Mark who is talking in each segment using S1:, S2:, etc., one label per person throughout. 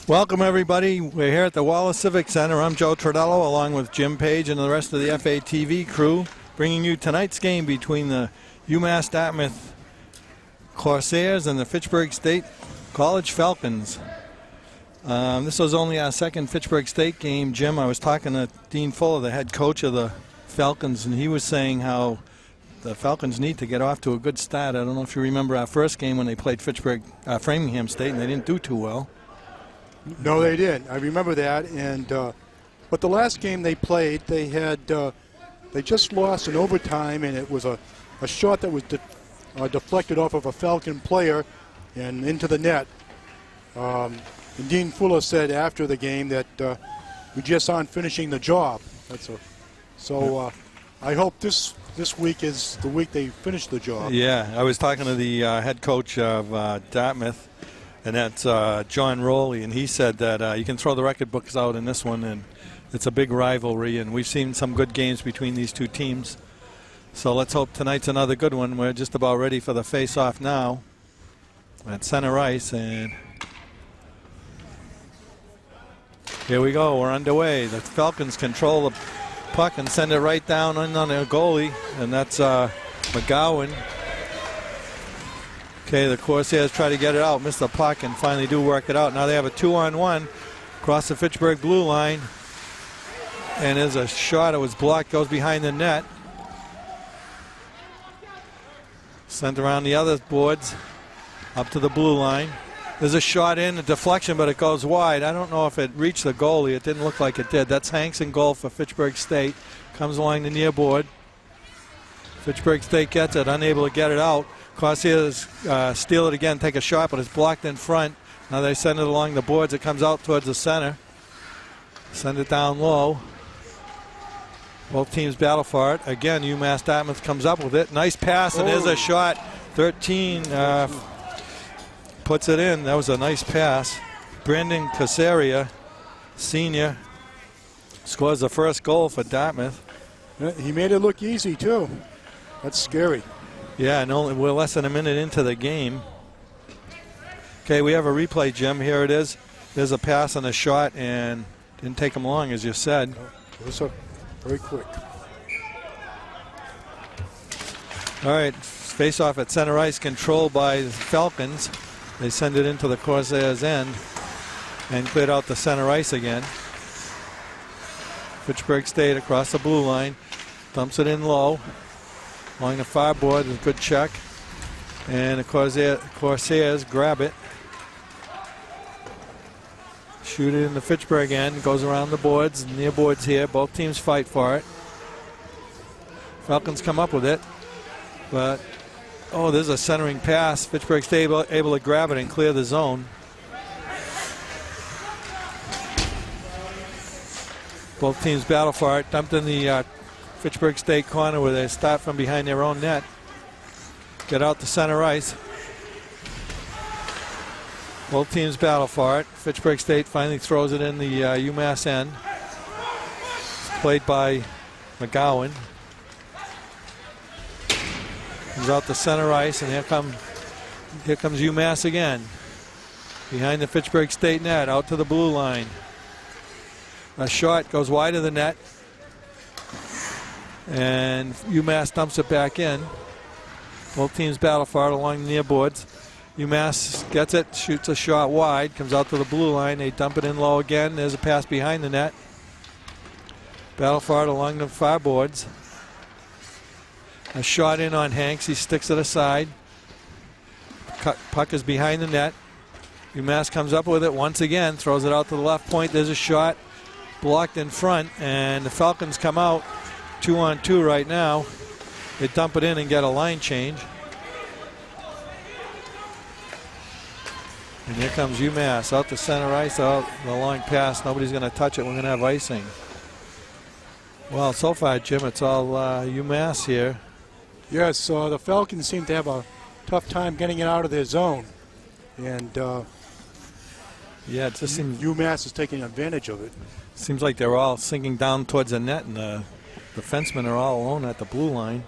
S1: Welcome, everybody. We're here at the Wallace Civic Center. I'm Joe Tredello, along with Jim Page and the rest of the FATV crew, bringing you tonight's game between the UMass Dartmouth Corsairs and the Fitchburg State College Falcons. This was only our second Fitchburg State game. Jim, I was talking to Dean Fuller, the head coach of the Falcons, and he was saying how the Falcons need to get off to a good start. I don't know if you remember our first game when they played Framingham State, and they didn't do too well.
S2: No, they didn't. I remember that. And but the last game they played, they had they just lost in overtime, and it was a shot that was deflected off of a Falcon player and into the net. And Dean Fuller said after the game that we just aren't finishing the job. I hope this week is the week they finish the job.
S1: Yeah, I was talking to the head coach of Dartmouth, and that's John Rowley, and he said that you can throw the record books out in this one, and it's a big rivalry, and we've seen some good games between these two teams. So let's hope tonight's another good one. We're just about ready for the face-off now at center ice, and here we go. We're underway. The Falcons control the puck and send it right down on their goalie, and that's McGowan. Okay, the Corsairs try to get it out, miss the puck, and finally do work it out. Now they have a 2-on-1 across the Fitchburg blue line. And there's a shot. It was blocked, goes behind the net. Sent around the other boards, up to the blue line. There's a shot in, a deflection, but it goes wide. I don't know if it reached the goalie. It didn't look like it did. That's Hanks in goal for Fitchburg State. Comes along the near board. Fitchburg State gets it, unable to get it out. Corsairs steal it again, take a shot, but it's blocked in front. Now they send it along the boards. It comes out towards the center. Send it down low. Both teams battle for it. Again, UMass Dartmouth comes up with it. Nice pass, and there's a shot. 13 puts it in. That was a nice pass. Brandon Casaria, senior, scores the first goal for Dartmouth.
S2: He made it look easy, too. That's scary.
S1: Yeah, and we're less than a minute into the game. Okay, we have a replay, Jim. Here it is. There's a pass and a shot, and didn't take them long, as you said.
S2: It was very quick.
S1: All right, face-off at center ice, controlled by the Falcons. They send it into the Corsairs' end and cleared out the center ice again. Fitchburg State across the blue line, dumps it in low. Along the far board, a good check. And the Corsairs grab it. Shoot it in the Fitchburg end. Goes around the boards, near boards here. Both teams fight for it. Falcons come up with it. But, there's a centering pass. Fitchburg State able to grab it and clear the zone. Both teams battle for it. Dumped in the Fitchburg State corner where they start from behind their own net. Get out to center ice. Both teams battle for it. Fitchburg State finally throws it in the UMass end. It's played by McGowan. Comes out to center ice, and here comes UMass again. Behind the Fitchburg State net, out to the blue line. A shot goes wide of the net. And UMass dumps it back in. Both teams battle for it along the near boards. UMass gets it, shoots a shot wide, comes out to the blue line. They dump it in low again. There's a pass behind the net. Battle for it along the far boards. A shot in on Hanks. He sticks it aside. Puck is behind the net. UMass comes up with it once again, throws it out to the left point. There's a shot blocked in front, and the Falcons come out 2-on-2 right now. They dump it in and get a line change. And here comes UMass out to center ice, out the long pass. Nobody's going to touch it. We're going to have icing. Well, so far, Jim, it's all UMass here.
S2: Yes, the Falcons seem to have a tough time getting it out of their zone. And
S1: yeah, it just seems
S2: UMass is taking advantage of it.
S1: Seems like they're all sinking down towards the net, and the defensemen are all alone at the blue line.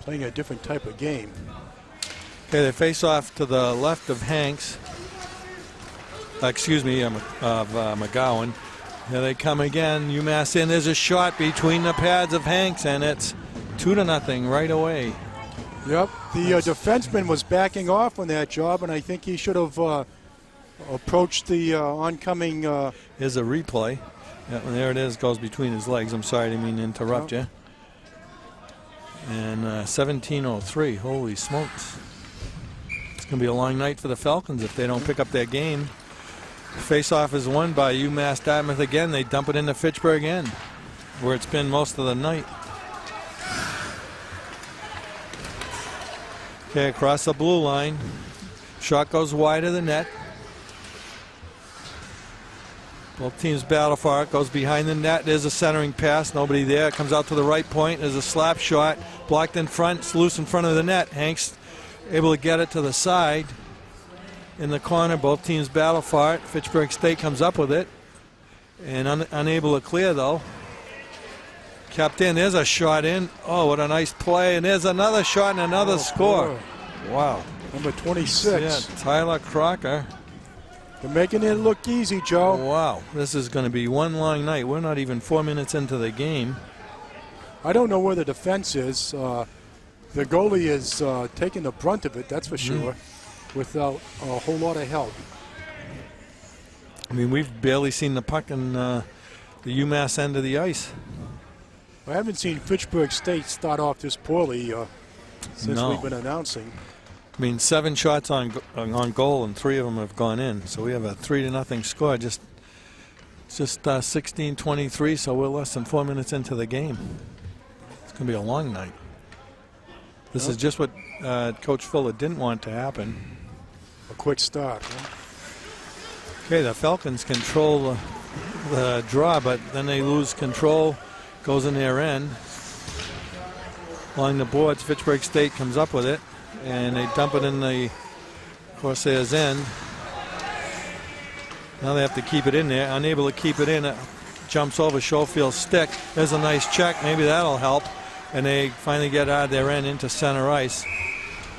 S2: Playing a different type of game.
S1: Okay, they face off to the left of Hanks. excuse me, of McGowan. Here they come again. UMass in. There's a shot between the pads of Hanks, and it's 2-0 right away.
S2: Yep, the defenseman was backing off on that job, and I think he should have approached the oncoming.
S1: Here's a replay. Yeah, there it is. Goes between his legs. I'm sorry, I didn't mean to interrupt you. And 17:03. Holy smokes! It's going to be a long night for the Falcons if they don't pick up their game. Face-off is won by UMass Dartmouth again. They dump it into Fitchburg end, where it's been most of the night. Okay, across the blue line. Shot goes wide of the net. Both teams battle for it. Goes behind the net. There's a centering pass. Nobody there. It comes out to the right point. There's a slap shot. Blocked in front. It's loose in front of the net. Hanks able to get it to the side. In the corner, both teams battle for it. Fitchburg State comes up with it. And unable to clear, though. Kept in. There's a shot in. Oh, what a nice play. And there's another shot and another score.
S2: Boy.
S1: Wow.
S2: Number 26.
S1: Yeah, Tyler Crocker.
S2: They're making it look easy, Joe.
S1: Wow. This is going to be one long night. We're not even 4 minutes into the game.
S2: I don't know where the defense is. The goalie is taking the brunt of it, that's for sure, without a whole lot of help.
S1: I mean, we've barely seen the puck in the UMass end of the ice.
S2: I haven't seen Fitchburg State start off this poorly since we've been announcing.
S1: I mean, 7 shots on goal, and 3 of them have gone in. So we have a 3-0 score. Just 16-23. So we're less than 4 minutes into the game. It's going to be a long night. This is just what Coach Fuller didn't want to happen.
S2: A quick start. Huh?
S1: Okay, the Falcons control the draw, but then they lose control. Goes in their end. Along the boards, Fitchburg State comes up with it, and they dump it in the Corsairs' end. Now they have to keep it in there. Unable to keep it in, it jumps over Schofield's stick. There's a nice check. Maybe that'll help. And they finally get out of their end into center ice.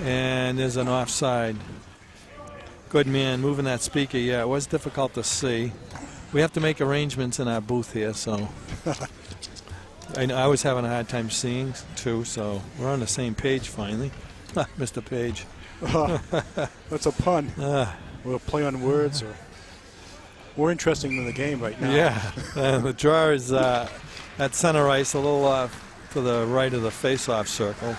S1: And there's an offside. Good man moving that speaker. Yeah, it was difficult to see. We have to make arrangements in our booth here, so I was having a hard time seeing too, so we're on the same page finally. Mr. Page.
S2: That's a pun. We'll play on words. Or more interesting than the game right now.
S1: Yeah, the draw is at center ice, a little to the right of the face-off circle.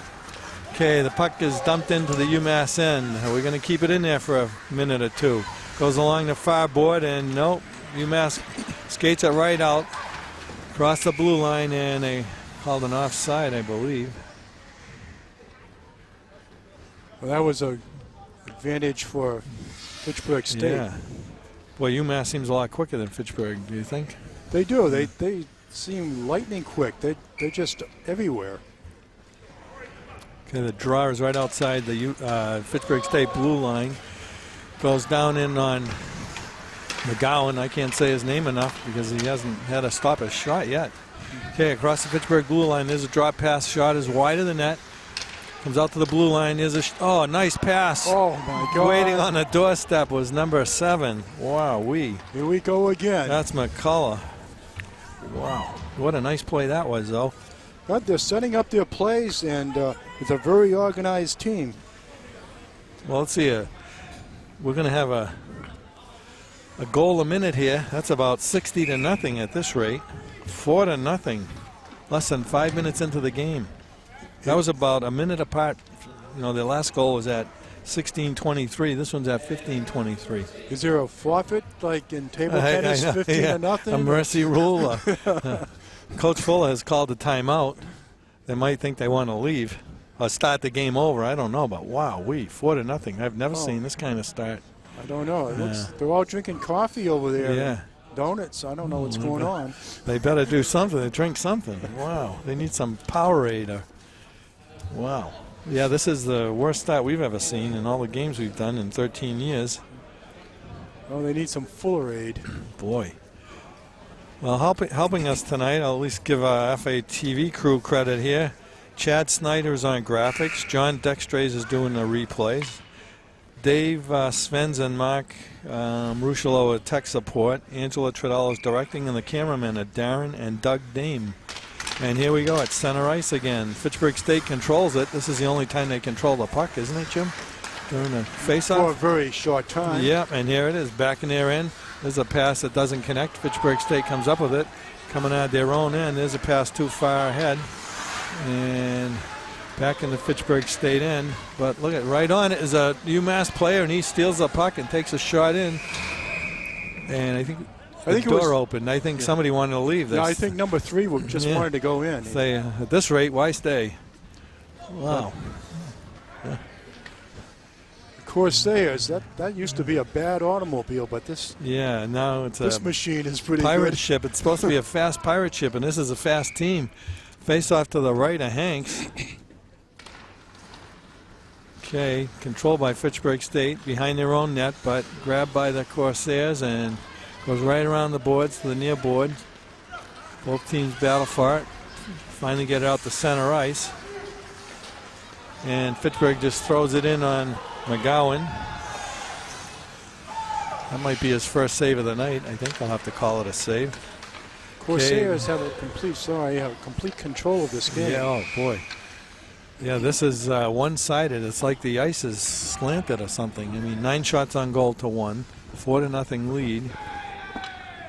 S1: Okay, the puck is dumped into the UMass end. We're going to keep it in there for a minute or two. Goes along the far board, and nope, UMass skates it right out. Across the blue line, and they called an offside, I believe.
S2: Well, that was an advantage for Fitchburg State.
S1: Yeah. Boy, UMass seems a lot quicker than Fitchburg, do you think?
S2: They do. They seem lightning quick. They're just everywhere.
S1: Okay, the draw is right outside the Fitchburg State blue line. Goes down in on McGowan. I can't say his name enough because he hasn't had to stop a shot yet. Okay, across the Fitchburg blue line, there's a drop pass. Shot is wide of the net. Comes out to the blue line. There's a nice pass.
S2: Oh my God!
S1: Waiting on the doorstep was number 7. Wow,
S2: Here we go again.
S1: That's McCullough. Wow, what a nice play that was, though.
S2: But they're setting up their plays, and it's a very organized team.
S1: Well, let's see. We're going to have a goal a minute here. That's about 60-0 at this rate. 4-0. Less than 5 minutes into the game. That was about a minute apart. You know, the last goal was at 16:23. This one's at 15:23.
S2: Is there a forfeit like in table tennis, 15-0?
S1: A mercy rule. Coach Fuller has called a timeout. They might think they want to leave or start the game over. I don't know, but wow, 4-0. I've never seen this kind of start.
S2: I don't know. It looks, they're all drinking coffee over there.
S1: Yeah.
S2: Donuts. I don't know what's going on.
S1: They better do something. They drink something. Wow. They need some Powerade. Wow. Yeah, this is the worst start we've ever seen in all the games we've done in 13 years.
S2: Oh, they need some Fullerade.
S1: Boy. Well, helping us tonight, I'll at least give our FATV crew credit here. Chad Snyder's on graphics. John Dextrays is doing the replays. Dave Svens and Mark Rushelo at tech support. Angela Tredello is directing, and the cameramen are Darren and Doug Dame. And here we go at center ice again. Fitchburg State controls it. This is the only time they control the puck, isn't it, Jim? During the face-off.
S2: For a very short time.
S1: Yep, and here it is, back in their end. There's a pass that doesn't connect. Fitchburg State comes up with it. Coming out their own end. There's a pass too far ahead. And back in the Fitchburg State end. But look at right on it is a UMass player, and he steals the puck and takes a shot in. And I think the door opened. I think somebody wanted to leave this.
S2: No, I think number 3 just wanted to go in.
S1: Say, at this rate, why stay? Wow. Yeah.
S2: Corsairs, that used to be a bad automobile, but this
S1: now it's
S2: this
S1: a
S2: machine is pretty
S1: pirate
S2: good.
S1: ship. It's supposed to be a fast pirate ship, and this is a fast team. Face off to the right of Hanks. Okay, controlled by Fitchburg State behind their own net, but grabbed by the Corsairs and goes right around the boards to the near board. Both teams battle for it. Finally get it out to center ice. And Fitchburg just throws it in on McGowan. That might be his first save of the night. I think I'll have to call it a save.
S2: Corsairs have complete control of this game.
S1: Yeah, oh boy. Yeah, this is one-sided. It's like the ice is slanted or something. I mean, 9 shots on goal to 1, 4-0 lead.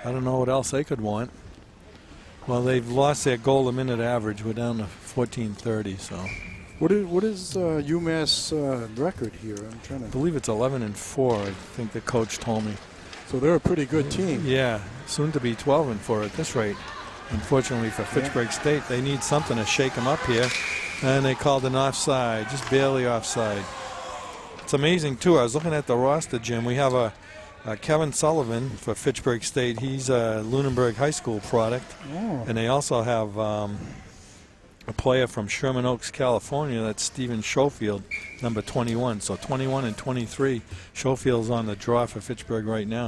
S1: I don't know what else they could want. Well, they've lost their goal a minute average. We're down to 14:30. So.
S2: What is UMass record here? I'm trying to.
S1: I believe it's 11-4. I think the coach told me.
S2: So they're a pretty good team.
S1: Yeah, soon to be 12-4 at this rate. Unfortunately for Fitchburg State, they need something to shake them up here. And they called an offside, just barely offside. It's amazing, too. I was looking at the roster, Jim. We have a Kevin Sullivan for Fitchburg State. He's a Lunenburg High School product.
S2: Oh.
S1: And they also have a player from Sherman Oaks, California. That's Stephen Schofield, number 21. So 21 and 23. Schofield's on the draw for Fitchburg right now.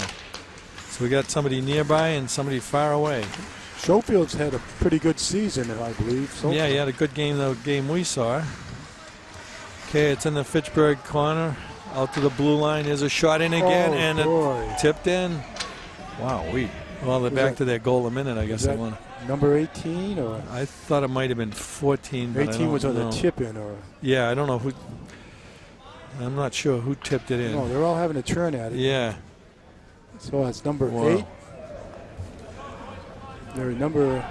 S1: So we got somebody nearby and somebody far away.
S2: Schofield's had a pretty good season, I believe. So
S1: yeah, he had a good game, the game we saw. Okay, it's in the Fitchburg corner. Out to the blue line. There's a shot in again, and it tipped in. Wow, well, they're back to their goal a minute, I guess they want.
S2: Number 18, or
S1: I thought it might have been 14.
S2: 18 was on the tip in, or
S1: yeah, I don't know who. I'm not sure who tipped it in.
S2: No, they're all having a turn at it.
S1: Yeah.
S2: So that's number 8. They're number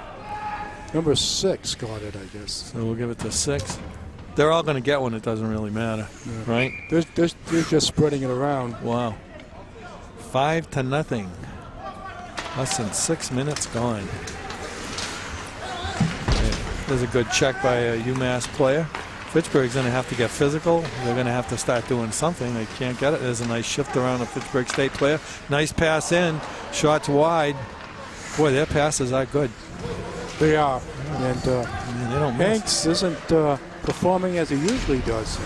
S2: 6 got it, I guess.
S1: So we'll give it to 6. They're all going to get one. It doesn't really matter, right?
S2: They're just spreading it around.
S1: Wow. 5-0. Less than 6 minutes gone. Okay. There's a good check by a UMass player. Fitchburg's going to have to get physical. They're going to have to start doing something. They can't get it. There's a nice shift around the Fitchburg State player. Nice pass in. Shots wide. Boy, their passes are good.
S2: They are. And
S1: they don't miss.
S2: Hanks isn't performing as he usually does.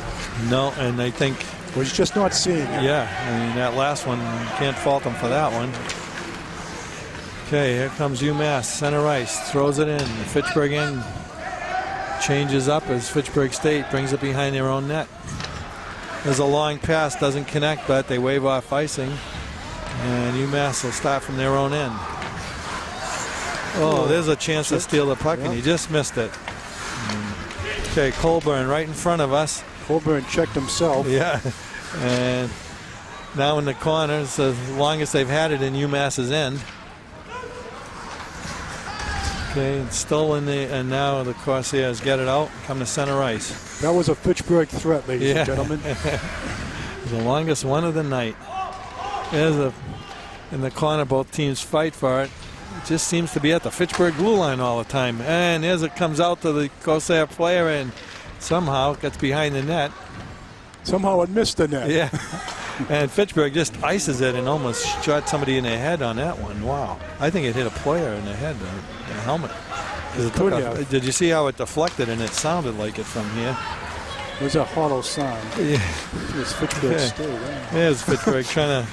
S1: No, and I think
S2: he's just not seeing it.
S1: Yeah, I mean, that last one, can't fault him for that one. Okay, here comes UMass, center ice, throws it in. Fitchburg end changes up as Fitchburg State brings it behind their own net. There's a long pass, doesn't connect, but they wave off icing. And UMass will start from their own end. Oh, there's a chance to steal the puck, and he just missed it. Okay, Colburn right in front of us.
S2: Colburn checked himself.
S1: Yeah, and now in the corner, it's the longest they've had it in UMass's end. Okay, it's still in the, and now the Corsairs get it out, come to center ice.
S2: That was a Fitchburg threat, ladies and gentlemen.
S1: The longest one of the night. There's in the corner, both teams fight for it. It just seems to be at the Fitchburg blue line all the time. And as it comes out to the Corsair player and somehow it gets behind the net.
S2: Somehow it missed the net.
S1: Yeah. And Fitchburg just ices it and almost shot somebody in the head on that one. Wow. I think it hit a player in the head, the helmet. Did you see how it deflected and it sounded like it from here?
S2: It was a hollow sound.
S1: Yeah.
S2: It was Fitchburg State.
S1: There's Fitchburg trying to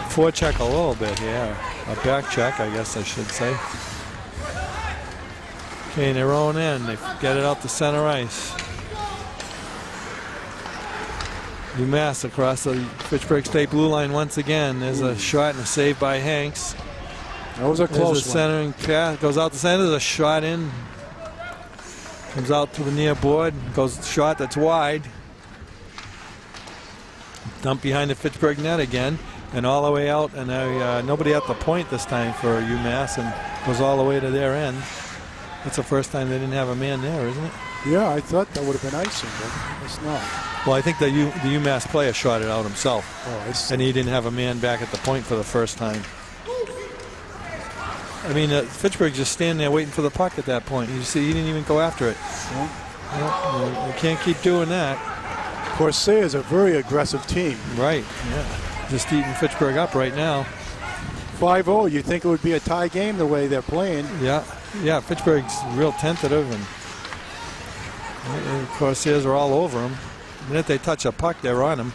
S1: forecheck a little bit here. A back check, I guess I should say. Okay, in their own end, they get it out to center ice. UMass across the Fitchburg State blue line once again. There's a shot and a save by Hanks.
S2: That was a close
S1: one. Centering pass goes out the center. There's a shot in. Comes out to the near board. Goes shot that's wide. Dump behind the Fitchburg net again. And all the way out. And nobody at the point this time for UMass. And goes all the way to their end. That's the first time they didn't have a man there, isn't it?
S2: Yeah, I thought that would have been icing, but it's not.
S1: Well, I think the UMass player shot it out himself.
S2: Oh, I see.
S1: And he didn't have a man back at the point for the first time. I mean, Fitchburg's just standing there waiting for the puck at that point. You see, he didn't even go after it.
S2: Yeah.
S1: You can't keep doing that.
S2: Corsair is a very aggressive team.
S1: Right, yeah. Just eating Fitchburg up right now.
S2: 5-0, you'd think it would be a tie game the way they're playing.
S1: Yeah, Fitchburg's real tentative, and Corsairs are all over them. The minute they touch a puck, they're on them.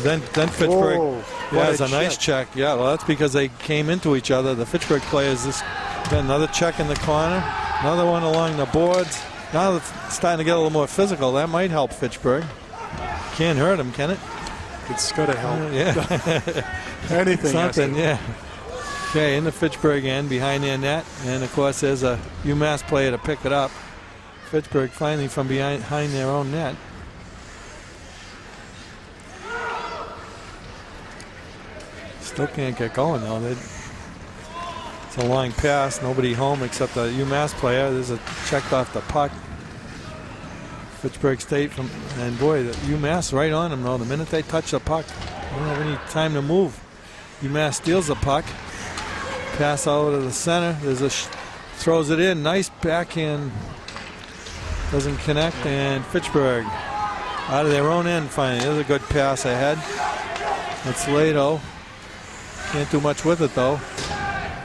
S1: Then Fitchburg has a nice check. Yeah, well, that's because they came into each other. The Fitchburg players just got another check in the corner, another one along the boards. Now it's starting to get a little more physical. That might help Fitchburg. Can't hurt them, can it?
S2: It's got to help.
S1: Yeah.
S2: Anything.
S1: Something, yeah. Okay, in the Fitchburg end, behind their net. And, of course, there's a UMass player to pick it up. Fitchburg finally from behind their own net. Still can't get going, though. It's a long pass. Nobody home except the UMass player. There's a checked off the puck. Fitchburg State and boy, the UMass right on them, though. The minute they touch the puck, they don't have any time to move. UMass steals the puck. Pass all over to the center. Throws it in. Nice backhand. Doesn't connect. And Fitchburg out of their own end finally. There's a good pass ahead. That's Lato. Can't do much with it, though.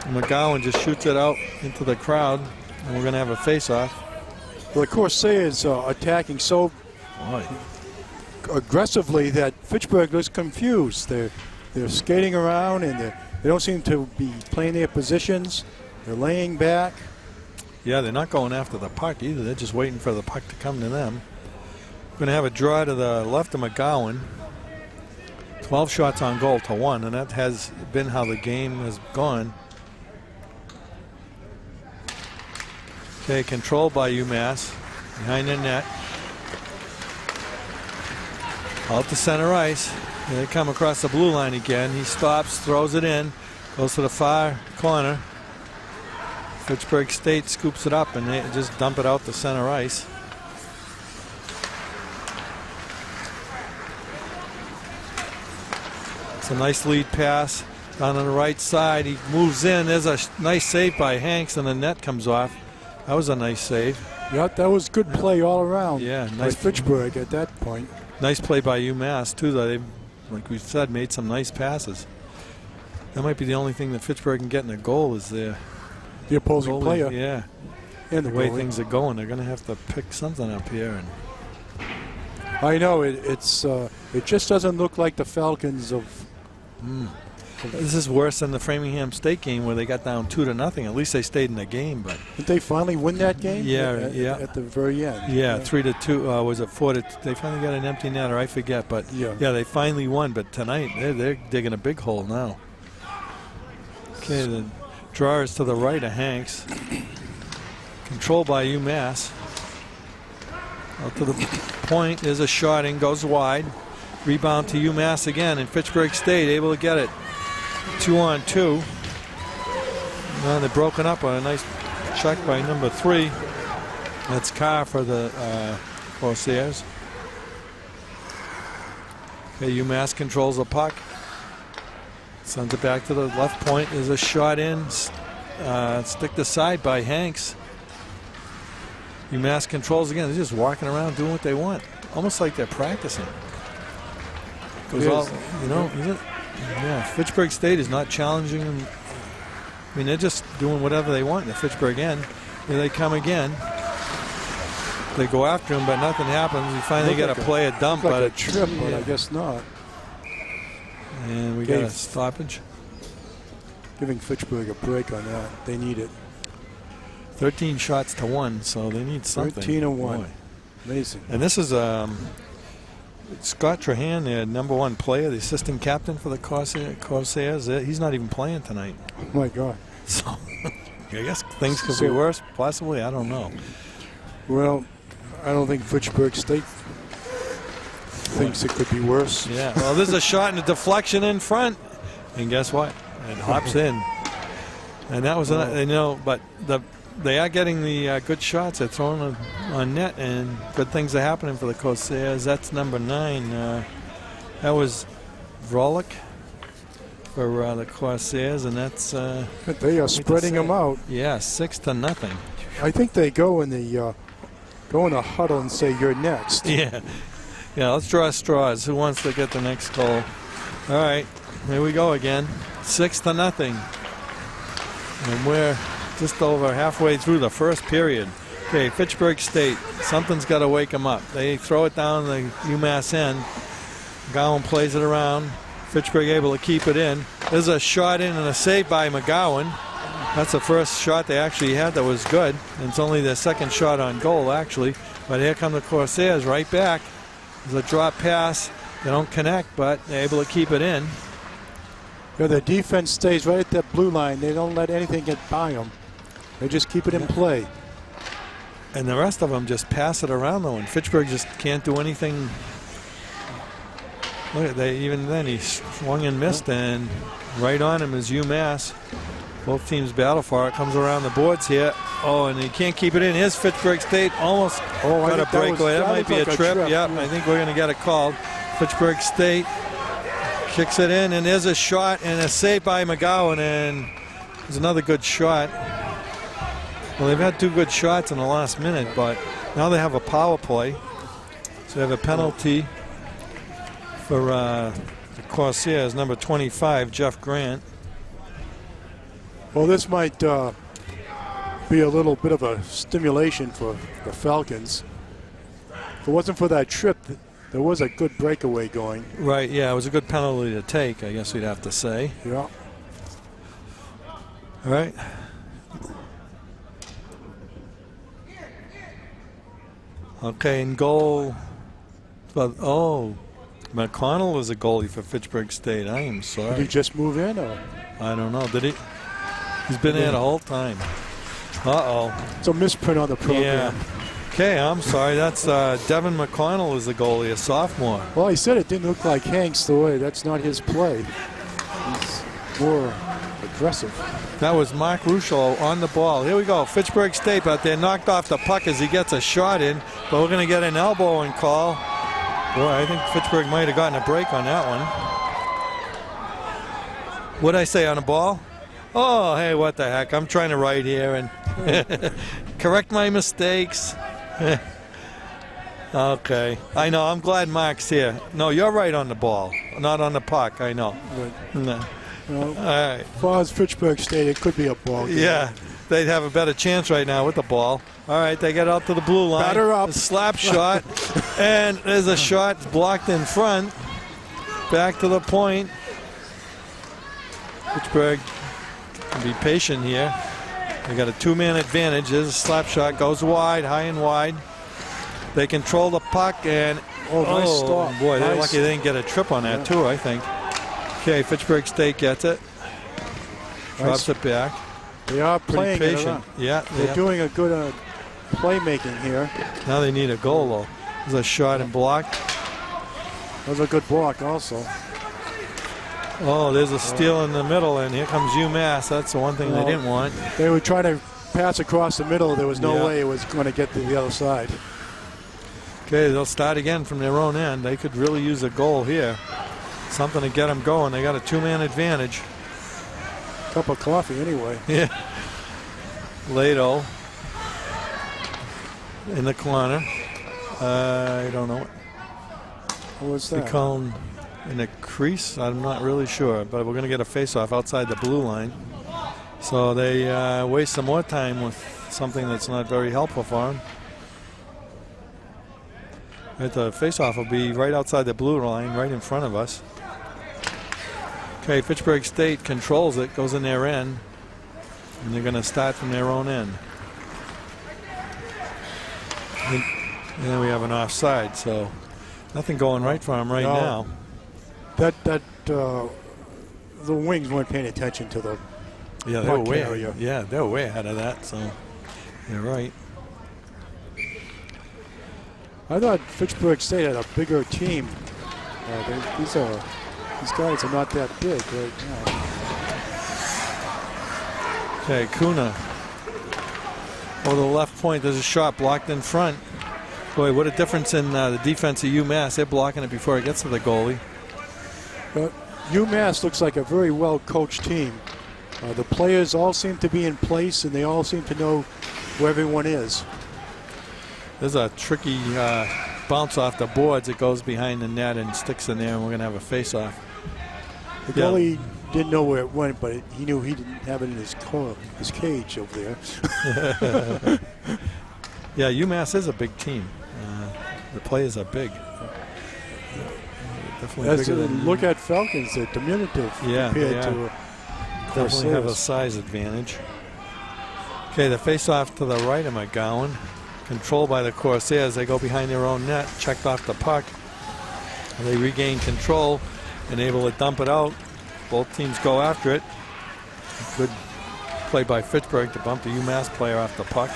S1: And McGowan just shoots it out into the crowd. And we're going to have a face-off.
S2: Well, of course, Sayers attacking so aggressively that Fitchburg looks confused. They're skating around and they don't seem to be playing their positions. They're laying back.
S1: Yeah, they're not going after the puck either. They're just waiting for the puck to come to them. We're going to have a draw to the left of McGowan. 12 shots on goal to 1, and that has been how the game has gone. Okay, controlled by UMass. Behind the net. Out to center ice. They come across the blue line again. He stops, throws it in, goes to the far corner. Fitchburg State scoops it up and they just dump it out to center ice. It's a nice lead pass down on the right side. He moves in. There's a nice save by Hanks and the net comes off. That was a nice save.
S2: Yeah, that was good play all around.
S1: Yeah,
S2: nice by Fitchburg at that point.
S1: Nice play by UMass too, though. They, like we said, made some nice passes. That might be the only thing that Fitchburg can get in a goal is the
S2: opposing
S1: goalie,
S2: player.
S1: Yeah.
S2: And
S1: the way things are going, they're going to have to pick something up here. And
S2: I know it just doesn't look like the Falcons of.
S1: This is worse than the Framingham State game where they got down 2-0. At least they stayed in the game, but
S2: did they finally win that game?
S1: Yeah,
S2: at the very end.
S1: Yeah, 3-2. Was it 4-2? They finally got an empty netter. I forget, but yeah, they finally won. But tonight they're digging a big hole now. Okay, the draw is to the right of Hanks. Controlled by UMass. Out to the point. There's a shot in, goes wide. Rebound to UMass again, and Fitchburg State able to get it. 2-on-2. Now they're broken up on a nice check by number 3. That's Carr for the Corsairs. Okay, UMass controls the puck. Sends it back to the left point. There's a shot in. Stick to side by Hanks. UMass controls again. They're just walking around doing what they want. Almost like they're practicing. Goes all, is it? Yeah, Fitchburg State is not challenging them. I mean, they're just doing whatever they want in the Fitchburg end. Here they come again. They go after him, but nothing happens. We finally get to play a dump.
S2: Like
S1: but
S2: a trip, but I guess not.
S1: And we got a stoppage.
S2: Giving Fitchburg a break on that. They need it.
S1: 13 shots to 1, so they need something.
S2: 13-1. Amazing.
S1: And this is Scott Trahan, their #1 player, the assistant captain for the Corsairs, he's not even playing tonight.
S2: Oh my God.
S1: So I guess things could be worse, possibly. I don't know.
S2: Well, I don't think Fitchburg State thinks it could be worse.
S1: Yeah. Well, there's a shot and a deflection in front, and guess what? It hops in, and that was but they are getting the good shots. They're throwing on net, and good things are happening for the Corsairs. That's number 9. That was Vrolic for the Corsairs, and that's.
S2: They are spreading them out.
S1: Yeah, 6-0.
S2: I think they go in the huddle and say, "You're next."
S1: Yeah. Yeah. Let's draw straws. Who wants to get the next goal? All right. Here we go again. 6-0, and we're just over halfway through the first period. Okay, Fitchburg State, something's got to wake them up. They throw it down the UMass end. McGowan plays it around. Fitchburg able to keep it in. There's a shot in and a save by McGowan. That's the first shot they actually had that was good. And it's only their second shot on goal, actually. But here come the Corsairs right back. There's a drop pass. They don't connect, but they're able to keep it in.
S2: Yeah, their defense stays right at that blue line. They don't let anything get by them. They just keep it in play.
S1: And the rest of them just pass it around, though, and Fitchburg just can't do anything. Look at even then he swung and missed, and right on him is UMass. Both teams battle for it. Comes around the boards here. Oh, and he can't keep it in. Here's Fitchburg State almost got a breakaway. That might be a trip. Yep, yeah. I think we're going to get it called. Fitchburg State kicks it in, and there's a shot and a save by McGowan, and there's another good shot. Well, they've had 2 good shots in the last minute, but now they have a power play. So they have a penalty for the Corsairs, number 25, Jeff Grant.
S2: Well, this might be a little bit of a stimulation for the Falcons. If it wasn't for that trip, there was a good breakaway going.
S1: Right, yeah, it was a good penalty to take, I guess we'd have to say.
S2: Yeah.
S1: All right. Okay, in goal. But McConnell was a goalie for Fitchburg State. I am sorry.
S2: Did he just move in, or?
S1: I don't know. Did he? He's been there the whole time. Uh-oh.
S2: It's a misprint on the program.
S1: Yeah. Okay, I'm sorry. That's Devin McConnell is the goalie, a sophomore.
S2: Well, he said it didn't look like Hanks the way. That's not his play. He's more aggressive.
S1: That was Mark Russo on the ball. Here we go. Fitchburg State, but they knocked off the puck as he gets a shot in. But we're going to get an elbowing call. Boy, I think Fitchburg might have gotten a break on that one. What'd I say on the ball? Oh, hey, what the heck. I'm trying to write here and correct my mistakes. Okay. I know. I'm glad Mark's here. No, you're right on the ball, not on the puck. I know. No.
S2: Well,
S1: all right.
S2: As far as Fitchburg State, it could be a ball game.
S1: Yeah, they'd have a better chance right now with the ball. All right, they get out to the blue line.
S2: Batter up.
S1: A slap shot, and there's a shot blocked in front. Back to the point. Fitchburg can be patient here. They got a 2-man advantage. There's a slap shot, goes wide, high and wide. They control the puck, and
S2: nice stop.
S1: Boy, they're
S2: Nice.
S1: lucky they didn't get a trip on that too, I think. Okay, Fitchburg State gets it. Drops it back.
S2: They are playing
S1: Pretty
S2: it
S1: patient.
S2: around.
S1: Yeah,
S2: They're doing a good playmaking here.
S1: now they need a goal though. There's a shot and blocked.
S2: That was a good block also.
S1: Oh, there's a steal in the middle, and here comes UMass. That's the one thing they didn't want.
S2: They were trying to pass across the middle. There was no way it was going to get to the other side.
S1: Okay, they'll start again from their own end. They could really use a goal here. Something to get them going. They got a 2-man advantage.
S2: Cup of coffee anyway.
S1: Yeah. Lato in the corner. I don't know.
S2: What was
S1: They
S2: that?
S1: call him in a crease. I'm not really sure, but we're going to get a face-off outside the blue line. So they waste some more time with something that's not very helpful for them. Right, the face-off will be right outside the blue line, right in front of us. Okay, Fitchburg State controls it, goes in their end, and they're going to start from their own end. And then we have an offside, so Nothing going right for him right now.
S2: The wings weren't paying attention to the
S1: Yeah, they were way area. Yeah, they were way ahead of that. So you're right.
S2: I thought Fitchburg State had a bigger team. These guys are not that big right now.
S1: Okay, Kuna. Over the left point, there's a shot blocked in front. Boy, what a difference in the defense of UMass. They're blocking it before it gets to the goalie.
S2: UMass looks like a very well-coached team. The players all seem to be in place, and they all seem to know where everyone is.
S1: There's a tricky bounce off the boards. It goes behind the net and sticks in there, and we're going to have a face-off.
S2: The goalie didn't know where it went, but he knew he didn't have it in his cage over there.
S1: Yeah, UMass is a big team. The players are big. Definitely bigger than
S2: look at Falcons, they're diminutive compared to
S1: definitely have a size advantage. Okay, the face-off to the right of McGowan. Controlled by the Corsairs. They go behind their own net, checked off the puck. They regain control and able to dump it out. Both teams go after it. Good play by Fitchburg to bump the UMass player off the puck.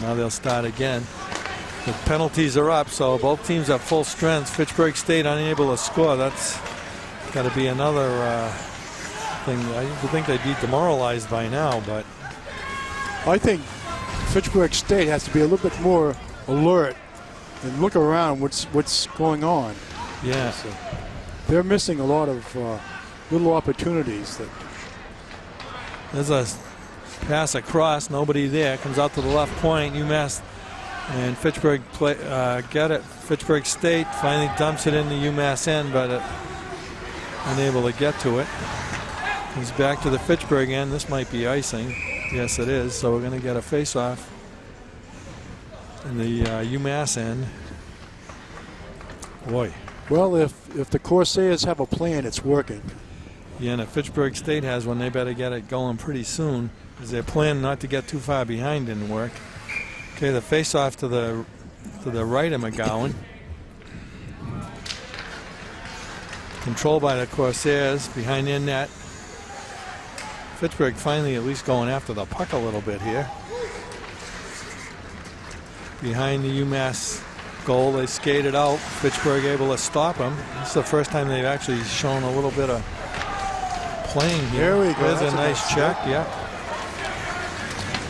S1: Now they'll start again. The penalties are up, so both teams at full strength. Fitchburg State unable to score. That's got to be another thing. I would think they'd be demoralized by now, but
S2: I think Fitchburg State has to be a little bit more alert and look around what's going on.
S1: Yeah.
S2: So they're missing a lot of little opportunities.
S1: There's a pass across, nobody there. Comes out to the left point. UMass and Fitchburg get it. Fitchburg State finally dumps it in the UMass end, but unable to get to it. He's back to the Fitchburg end. This might be icing. Yes, it is. So we're going to get a face-off in the UMass end. Boy.
S2: Well, if the Corsairs have a plan, it's working.
S1: Yeah, and if Fitchburg State has one, they better get it going pretty soon, because their plan not to get too far behind didn't work. Okay, the face-off to the right of McGowan. Controlled by the Corsairs behind their net. Fitchburg finally at least going after the puck a little bit here. Behind the UMass goal, they skated out. Fitchburg able to stop them. This is the first time they've actually shown a little bit of playing here.
S2: There we go.
S1: There's a nice check, yeah.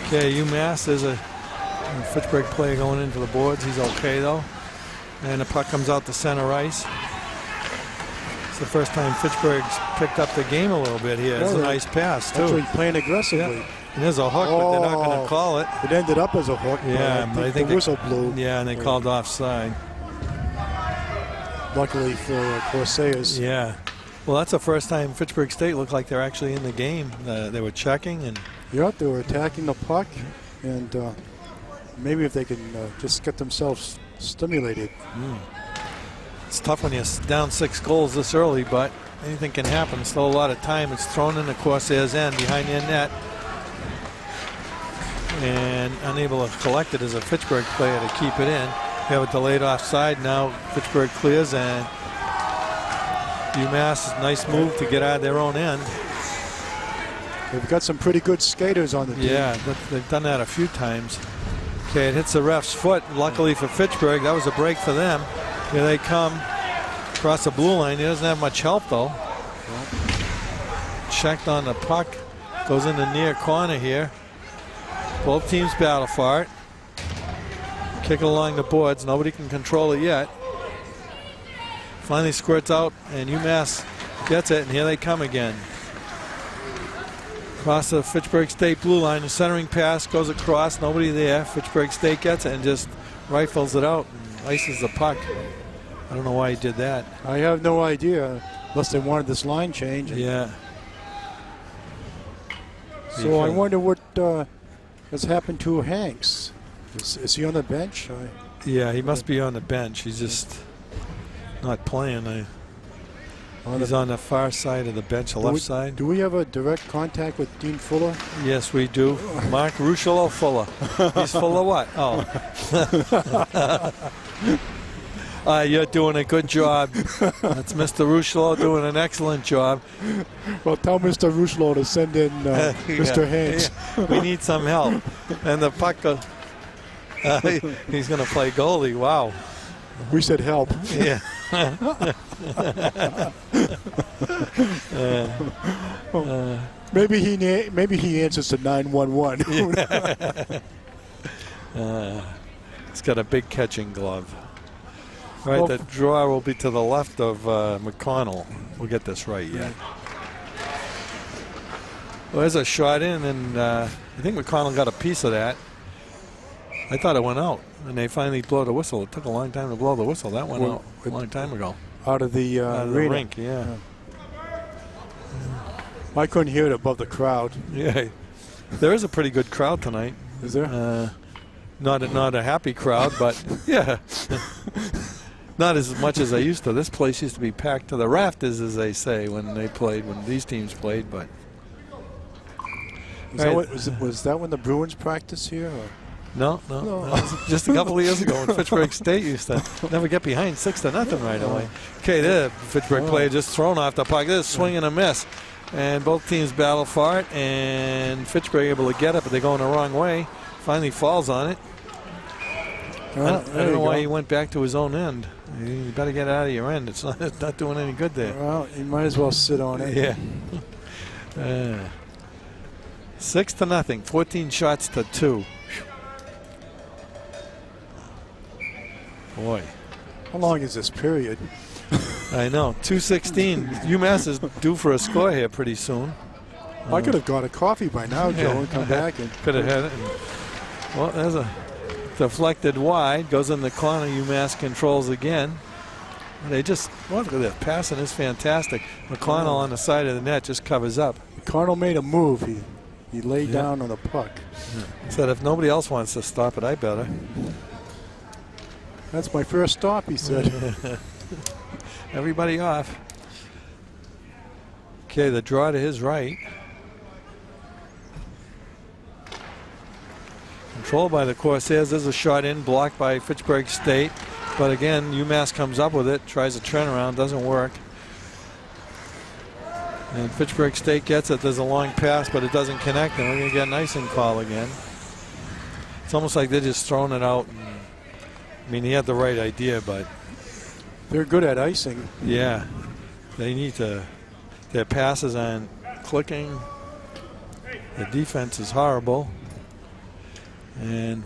S1: Okay, UMass, there's a Fitchburg player going into the boards. He's okay though. And the puck comes out to center ice. It's the first time Fitchburg's picked up the game a little bit here. It's a nice pass too.
S2: Actually playing aggressively.
S1: Yep. And there's a hook, but they're not going to call it.
S2: It ended up as a hook.
S1: Yeah,
S2: but I think the whistle blew.
S1: Yeah, and they called offside.
S2: Luckily for Corsairs.
S1: Yeah. Well, that's the first time Fitchburg State looked like they're actually in the game. They were checking and.
S2: Yep, they were attacking the puck, and maybe if they can just get themselves stimulated.
S1: It's tough when you're down 6 goals this early, but anything can happen. Still a lot of time. It's thrown in the Corsairs' end behind their net. And unable to collect it as a Fitchburg player to keep it in. We have a delayed offside. Now Fitchburg clears, and UMass, nice move to get out of their own end.
S2: They've got some pretty good skaters on the team.
S1: Yeah, they've done that a few times. Okay, it hits the ref's foot. Luckily for Fitchburg, that was a break for them. Here they come across the blue line. He doesn't have much help though. Checked on the puck. Goes in the near corner here. Both teams battle for it. Kick it along the boards. Nobody can control it yet. Finally squirts out, and UMass gets it, and here they come again. Across the Fitchburg State blue line, the centering pass goes across, nobody there. Fitchburg State gets it and just rifles it out and ices the puck. I don't know why he did that.
S2: I have no idea, unless they wanted this line change.
S1: Yeah.
S2: So I wonder what has happened to Hanks. Is he on the bench?
S1: Yeah, he must be on the bench. He's just not playing. He's on the far side of the bench, the left side.
S2: Do we have a direct contact with Dean Fuller?
S1: Yes, we do. Mark Ruchello Fuller. He's full of what? Oh. You're doing a good job. That's Mr. Rushlow doing an excellent job.
S2: Well, tell Mr. Rushlow to send in Mr. Hanks.
S1: Yeah. We need some help. And the puck, he's going to play goalie. Wow.
S2: We said help.
S1: Yeah.
S2: Maybe he answers to 911.
S1: He's got a big catching glove. Right, the draw will be to the left of McConnell. We'll get this right, yeah. Well, there's a shot in, and I think McConnell got a piece of that. I thought it went out, and they finally blow the whistle. It took a long time to blow the whistle. That went out a long time ago.
S2: Out of the
S1: rink, yeah.
S2: I couldn't hear it above the crowd.
S1: Yeah, there is a pretty good crowd tonight.
S2: Is there?
S1: Not a happy crowd, but yeah. Not as much as I used to. This place used to be packed to the rafters, as they say, when these teams played. But
S2: was that when the Bruins practiced here? Or?
S1: No. That was just a couple of years ago when Fitchburg State used to never get behind 6-0 right away. Okay, there, Fitchburg player just thrown off the puck. This is swing and a miss. And both teams battle for it, and Fitchburg able to get it, but they're going the wrong way. Finally falls on it. I don't know why he went back to his own end. You better get out of your end. It's not doing any good there.
S2: Well, you might as well sit on it.
S1: Yeah. 6-0. 14 shots to 2. Boy.
S2: How long is this period?
S1: I know. 2:16. UMass is due for a score here pretty soon.
S2: I could have got a coffee by now, Joe, and come back. And
S1: could have had it. Well, there's a deflected wide. Goes in the corner. UMass controls again. They just, look at that. Passing is fantastic. McConnell on the side of the net just covers up.
S2: McConnell made a move. He laid down on the puck.
S1: Said if nobody else wants to stop it, I better.
S2: That's my first stop, he said.
S1: Everybody off. Okay, the draw to his right. Controlled by the Corsairs. There's a shot in, blocked by Fitchburg State. But again, UMass comes up with it, tries a turnaround, doesn't work. And Fitchburg State gets it. There's a long pass, but it doesn't connect, and we're going to get an icing call again. It's almost like they're just throwing it out. I mean, he had the right idea, but
S2: they're good at icing.
S1: Yeah, they need to. Their passes aren't clicking. The defense is horrible. And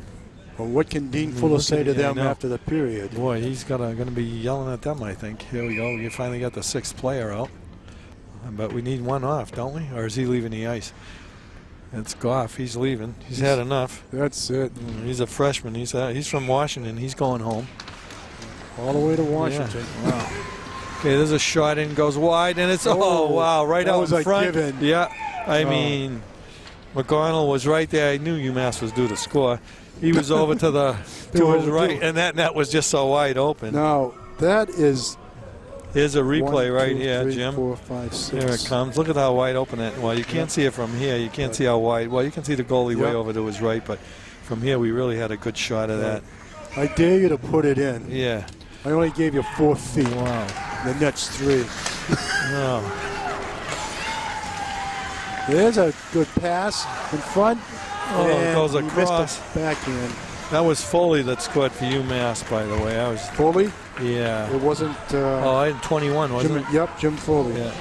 S2: well, what can Dean Fuller say to them after the period?
S1: Boy, he's going to be yelling at them, I think. Here we go. We finally got the sixth player out. But we need one off, don't we? Or is he leaving the ice? It's Goff. He's leaving. He's had enough.
S2: That's it.
S1: He's a freshman. He's from Washington. He's going home.
S2: All the way to Washington. Yeah. Wow.
S1: Okay, there's a shot in, goes wide, and it's, wow, right out in front.
S2: Given.
S1: Yeah, I mean, McConnell was right there. I knew UMass was due to score. He was over to his right, and that net was just so wide open.
S2: Now, that is...
S1: Here's a replay right here,
S2: 3,
S1: Jim.
S2: 4, 5, 6.
S1: Here it comes. Look at how wide open that. Well, you can't see it from here. You can't see how wide. Well, you can see the goalie way over to his right, but from here we really had a good shot of that.
S2: I dare you to put it in.
S1: Yeah.
S2: I only gave you 4 feet.
S1: Wow.
S2: The net's 3.
S1: No.
S2: There's a good pass in front.
S1: Oh, it goes across.
S2: Missed a backhand.
S1: That was Foley that scored for UMass, by the way.
S2: Foley?
S1: Yeah.
S2: It wasn't...
S1: I had 21, wasn't it?
S2: Yep, Jim Foley.
S1: Yeah.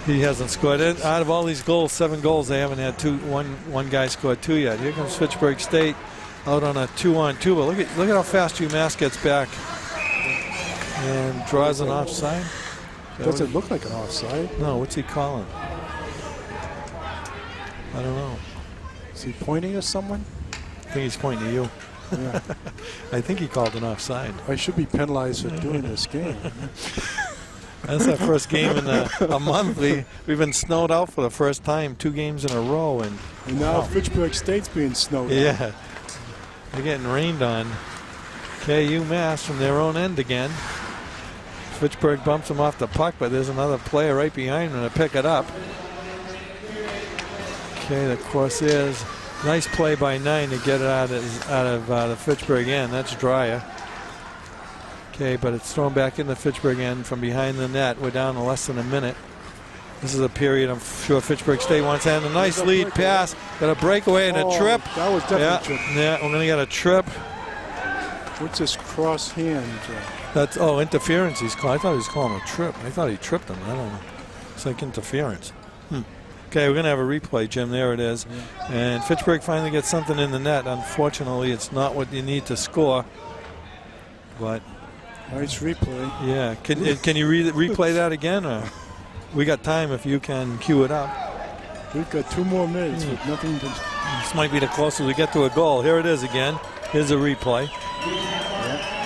S1: He hasn't scored it. Out of all these goals, 7 goals, they haven't had one guy scored 2 yet. Here comes Fitchburg State out on a 2-on-2. But look at how fast UMass gets back and draws an offside.
S2: Does it look like an offside?
S1: No, what's he calling? I don't know.
S2: Is he pointing at someone?
S1: I think he's pointing to you.
S2: Yeah.
S1: I think he called an offside.
S2: I should be penalized for doing this game.
S1: That's our first game in a month. We've been snowed out for the first time, 2 games in a row. And
S2: now Fitchburg State's being snowed out.
S1: Yeah. They're getting rained on. Okay, UMass from their own end again. Fitchburg bumps him off the puck, but there's another player right behind him to pick it up. Okay, the Corsairs. Nice play by 9 to get it out of the Fitchburg end. That's Dreyer. Okay, but it's thrown back into Fitchburg end from behind the net. We're down to less than a minute. This is a period I'm sure Fitchburg State wants to have. A nice lead pass. Got a breakaway and a trip.
S2: That was definitely a trip.
S1: Yeah, we're going to get a trip.
S2: What's this cross hand?
S1: That's interference. I thought he was calling a trip. I thought he tripped him. I don't know. It's like interference. Okay, we're going to have a replay, Jim. There it is. Yeah. And Fitchburg finally gets something in the net. Unfortunately, it's not what you need to score. But
S2: nice replay.
S1: Yeah. Can you replay that again? Or we got time if you can cue it up.
S2: We've got 2 more minutes with nothing to.
S1: This might be the closest we get to a goal. Here it is again. Here's a replay. Yeah.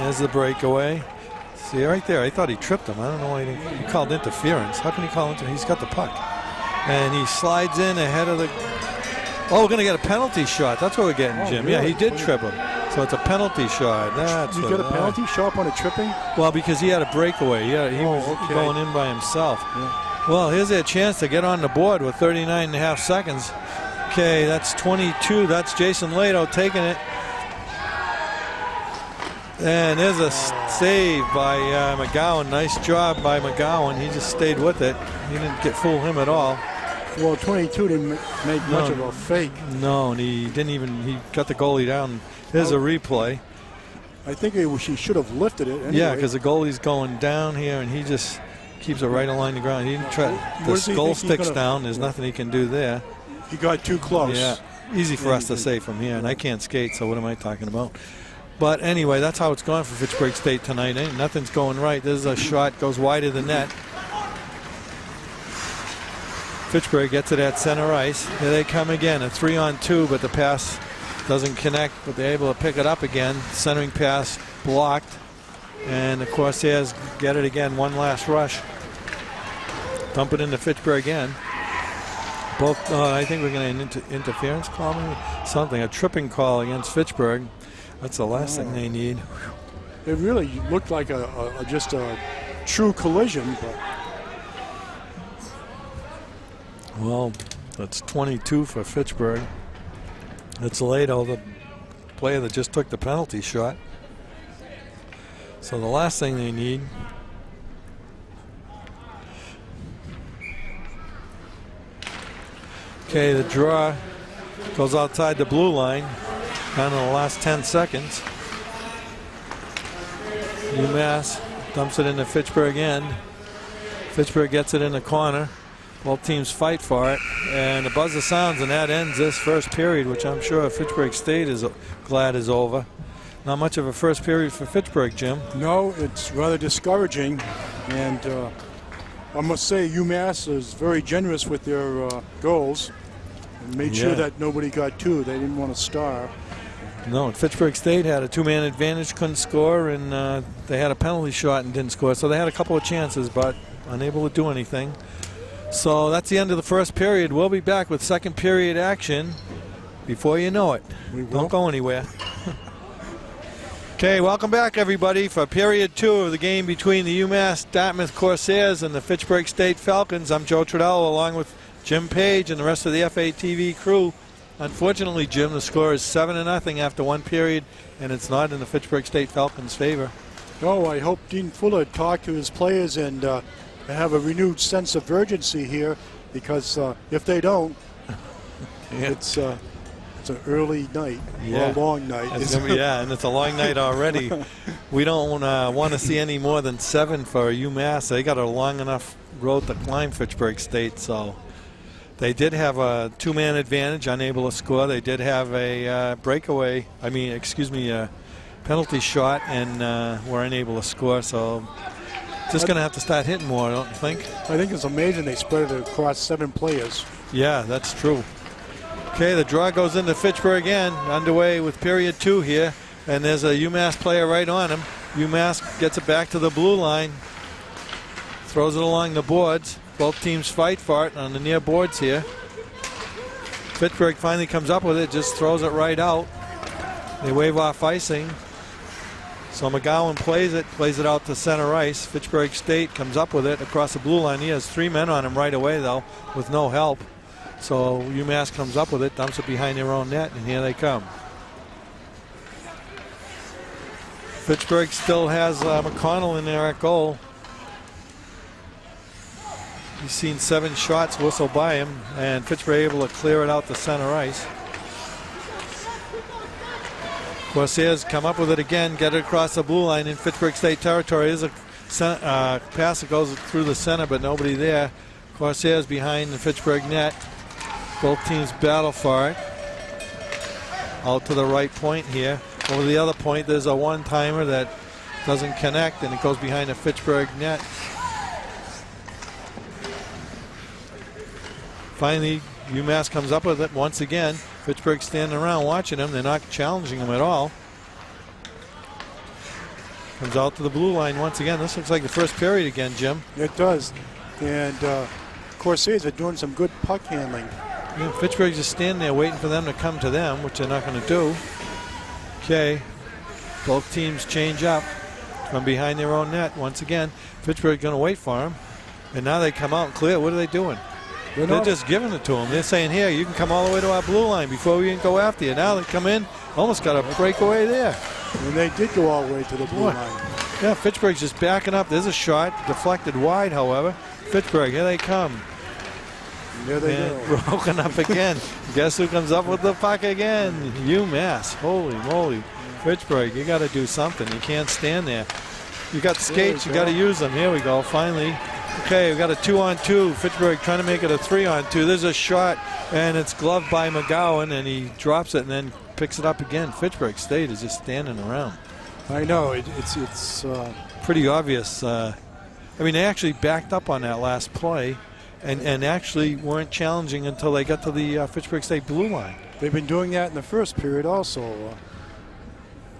S1: There's the breakaway. See right there. I thought he tripped him. I don't know why he called interference. How can he call interference? He's got the puck, and he slides in ahead of the. Oh, we're gonna get a penalty shot. That's what we're getting, Jim. Really? Yeah, he did trip him. So it's a penalty shot. That's
S2: you get a penalty shot on a tripping?
S1: Well, because he had a breakaway. Yeah, he was going in by himself. Yeah. Well, here's a chance to get on the board with 39.5 seconds. Okay, that's 22. That's Jason Lato taking it. And there's a save by McGowan. Nice job by McGowan. He just stayed with it. He didn't fool him at all.
S2: Well, 22 didn't make much of a fake.
S1: No, and he didn't even. He got the goalie down. Here's a replay.
S2: I think he should have lifted it. Anyway.
S1: Yeah, because the goalie's going down here, and he just keeps it right along the ground. He didn't try. The goal sticks down. There's nothing he can do there.
S2: He got too close.
S1: Yeah, easy for us to say from here, and I can't skate, so what am I talking about? But anyway, that's how it's gone for Fitchburg State tonight. Nothing's going right. This is a shot, goes wide of the net. Fitchburg gets it at center ice. Here they come again, a 3-on-2, but the pass doesn't connect, but they're able to pick it up again. Centering pass blocked. And the Corsairs get it again, one last rush. Dump it into Fitchburg again. Both, I think we're going to interference call, maybe? Something, a tripping call against Fitchburg. That's the last thing they need.
S2: It really looked like just a true collision. But.
S1: Well, that's 22 for Fitchburg. It's Lato, the player that just took the penalty shot. So the last thing they need. Okay, the draw goes outside the blue line. Down in the last 10 seconds. UMass dumps it into Fitchburg end. Fitchburg gets it in the corner. Both teams fight for it. And the buzzer sounds, and that ends this first period, which I'm sure Fitchburg State is glad is over. Not much of a first period for Fitchburg, Jim.
S2: No, it's rather discouraging. And I must say UMass is very generous with their goals. And made sure that nobody got 2. They didn't want to starve.
S1: No, Fitchburg State had a 2-man advantage, couldn't score, and they had a penalty shot and didn't score. So they had a couple of chances, but unable to do anything. So that's the end of the first period. We'll be back with second period action before you know it. Don't go anywhere. Okay, welcome back, everybody, for period 2 of the game between the UMass Dartmouth Corsairs and the Fitchburg State Falcons. I'm Joe Trudell, along with Jim Page and the rest of the FATV crew. Unfortunately, Jim, the score is 7-0 after one period, and it's not in the Fitchburg State Falcons' favor. No,
S2: I hope Dean Fuller talked to his players and have a renewed sense of urgency here, because if they don't, it's an early night, or a long night.
S1: Yeah, and it's a long night already. We don't want to see any more than 7 for UMass. They got a long enough road to climb, Fitchburg State, so. They did have a 2-man advantage, unable to score. They did have a penalty shot, and were unable to score. So just going to have to start hitting more, don't you think?
S2: I think it's amazing they spread it across 7 players.
S1: Yeah, that's true. Okay, the draw goes into Fitchburg again, underway with period 2 here. And there's a UMass player right on him. UMass gets it back to the blue line, throws it along the boards. Both teams fight for it on the near boards here. Fitchburg finally comes up with it, just throws it right out. They wave off icing. So McGowan plays it out to center ice. Fitchburg State comes up with it across the blue line. He has 3 men on him right away, though, with no help. So UMass comes up with it, dumps it behind their own net, and here they come. Fitchburg still has McConnell in there at goal. He's seen 7 shots whistled by him, and Fitchburg able to clear it out to center ice. Corsairs come up with it again, get it across the blue line in Fitchburg State territory. There's a pass that goes through the center, but nobody there. Corsairs behind the Fitchburg net. Both teams battle for it. Out to the right point here. Over the other point, there's a one-timer that doesn't connect, and it goes behind the Fitchburg net. Finally, UMass comes up with it once again. Fitchburg standing around watching them. They're not challenging them at all. Comes out to the blue line once again. This looks like the first period again, Jim.
S2: It does. And Corsairs are doing some good puck handling.
S1: Yeah, Fitchburg's just standing there waiting for them to come to them, which they're not going to do. Okay. Both teams change up from behind their own net once again. Fitchburg's going to wait for them. And now they come out and clear. What are they doing? They're just giving it to them. They're saying, here, you can come all the way to our blue line before we can go after you. Now they come in, almost got a breakaway there.
S2: And they did go all the way to the blue line.
S1: Yeah, Fitchburg's just backing up. There's a shot, deflected wide, however. Fitchburg, here they come.
S2: And there they go.
S1: Broken up again. Guess who comes up with the puck again? UMass. Holy moly. Fitchburg, you got to do something. You can't stand there. You got skates, you got to use them. Here we go, finally. Okay, we got a 2-on-2. Fitchburg trying to make it a 3-on-2. There's a shot, and it's gloved by McGowan, and he drops it and then picks it up again. Fitchburg State is just standing around.
S2: I know, it's
S1: pretty obvious. I mean, they actually backed up on that last play and actually weren't challenging until they got to the Fitchburg State blue line.
S2: They've been doing that in the first period also.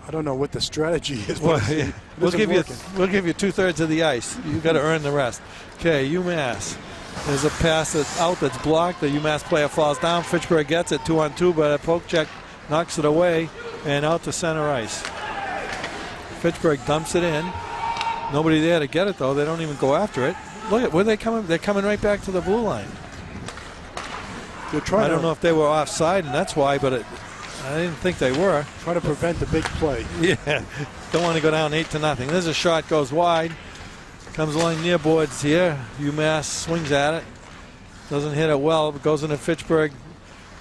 S2: I don't know what the strategy is.
S1: Well, yeah. We'll give you 2/3 of the ice. You got to earn the rest. Okay, UMass. There's a pass that's out that's blocked. The UMass player falls down. Fitchburg gets it 2-on-2, but a poke check knocks it away and out to center ice. Fitchburg dumps it in. Nobody there to get it though. They don't even go after it. Look at where they coming. They're coming right back to the blue line. I don't know if they were offside, and that's why, but I didn't think they were.
S2: Trying to prevent the big play.
S1: Yeah, don't want to go down 8-0. There's a shot, goes wide. Comes along near boards here. UMass swings at it. Doesn't hit it well, but goes into Fitchburg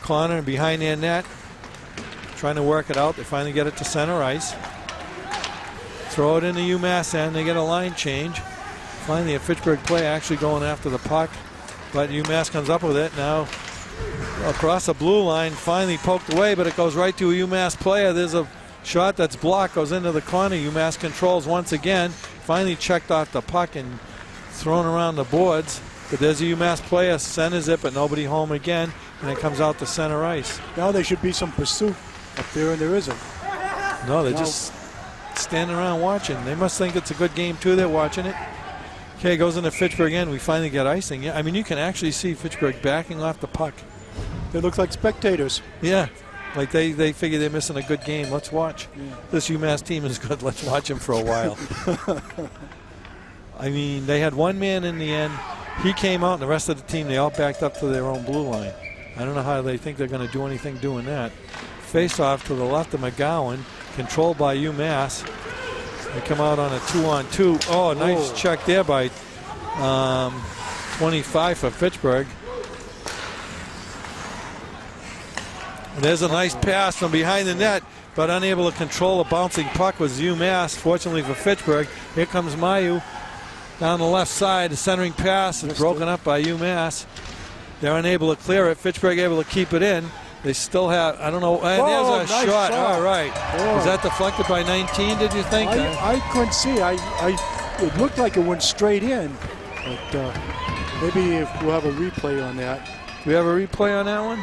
S1: corner and behind their net. Trying to work it out. They finally get it to center ice. Throw it into UMass end. They get a line change. Finally, a Fitchburg player actually going after the puck, but UMass comes up with it now. Across the blue line, finally poked away, but it goes right to a UMass player. There's a shot that's blocked, goes into the corner. UMass controls once again. Finally checked off the puck and thrown around the boards. But there's a UMass player, centers it, but nobody home again, and it comes out to center ice.
S2: Now there should be some pursuit up there, and there isn't.
S1: No, they're just standing around watching. They must think it's a good game, too. They're watching it. Okay, goes into Fitchburg again. We finally get icing. Yeah, I mean, you can actually see Fitchburg backing off the puck.
S2: They look like spectators.
S1: Yeah, like they figure they're missing a good game. Let's watch. Yeah. This UMass team is good. Let's watch them for a while. I mean, they had one man in the end. He came out, and the rest of the team, they all backed up to their own blue line. I don't know how they think they're going to do anything doing that. Face off to the left of McGowan, controlled by UMass. They come out on a 2-on-2. Oh, nice check there by 25 for Fitchburg. And there's a nice pass from behind the net, but unable to control a bouncing puck was UMass. Fortunately for Fitchburg, here comes Mayu down the left side. The centering pass is broken up by UMass. They're unable to clear it. Fitchburg able to keep it in. They still have, I don't know, and there's a
S2: nice
S1: shot. All right. Was that deflected by 19, did you think?
S2: I couldn't see. It looked like it went straight in, but maybe if we'll have a replay on that.
S1: Do we have a replay on that one?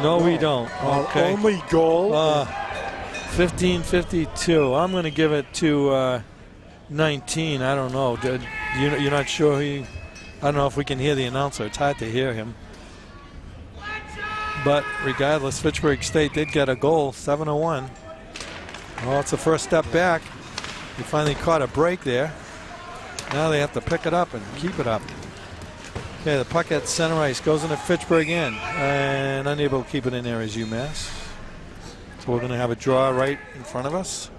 S1: No, we don't. Okay.
S2: Only goal.
S1: 15-52. I'm going to give it to 19. I don't know. You're not sure I don't know if we can hear the announcer. It's hard to hear him. But regardless, Fitchburg State did get a goal, 7-1. Well, it's the first step back. They finally caught a break there. Now they have to pick it up and keep it up. Okay, the puck at center ice goes into Fitchburg end, and unable to keep it in there is UMass. So we're going to have a draw right in front of us.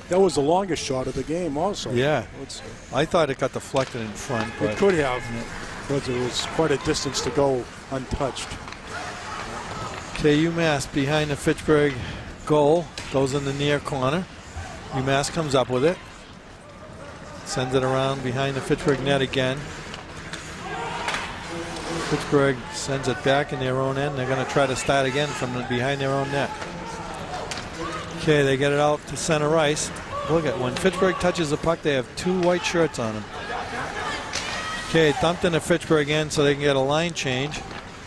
S2: That was the longest shot of the game also.
S1: Yeah. I thought it got deflected in front. But
S2: it could have, because it was quite a distance to go untouched.
S1: Okay, UMass behind the Fitchburg goal. Goes in the near corner. UMass comes up with it. Sends it around behind the Fitchburg net again. Fitchburg sends it back in their own end. They're going to try to start again from behind their own net. Okay, they get it out to center ice. Look at when Fitchburg touches the puck, they have 2 white shirts on them. Okay, dumped into Fitchburg end so they can get a line change,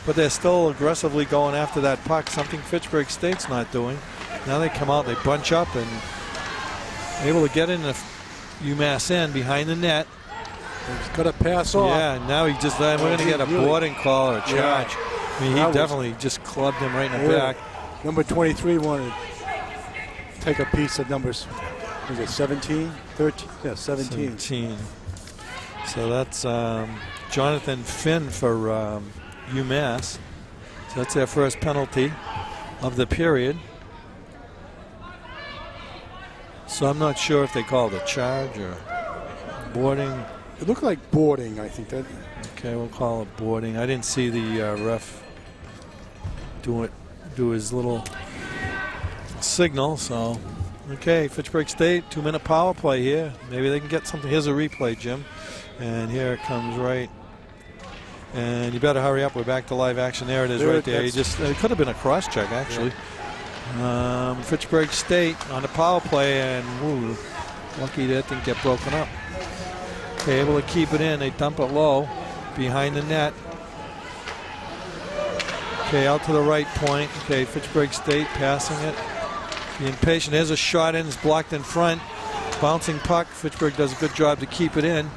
S1: but they're still aggressively going after that puck, something Fitchburg State's not doing. Now they come out, they bunch up and able to get in the UMass end behind the net.
S2: He's got to pass off.
S1: Yeah, now he just, we're going to get a boarding call or a charge.
S2: Yeah.
S1: I mean, he definitely just clubbed him right in the back.
S2: Number 23 wanted to take a piece of numbers. Was it 17? 13? Yeah, 17.
S1: 17. So that's Jonathan Finn for UMass. So that's their first penalty of the period. So I'm not sure if they called a charge or boarding.
S2: It looked like boarding, I think.
S1: Okay, we'll call it boarding. I didn't see the ref do his little signal, so. Okay, Fitchburg State, 2-minute power play here. Maybe they can get something. Here's a replay, Jim. And here it comes right. And you better hurry up. We're back to live action. There it is right there. It could have been a cross check, actually. Yeah. Fitchburg State on the power play, and lucky that didn't get broken up. Okay, able to keep it in. They dump it low behind the net. Okay, out to the right point. Okay, Fitchburg State passing it. Being patient. There's a shot in. It's blocked in front. Bouncing puck. Fitchburg does a good job to keep it in.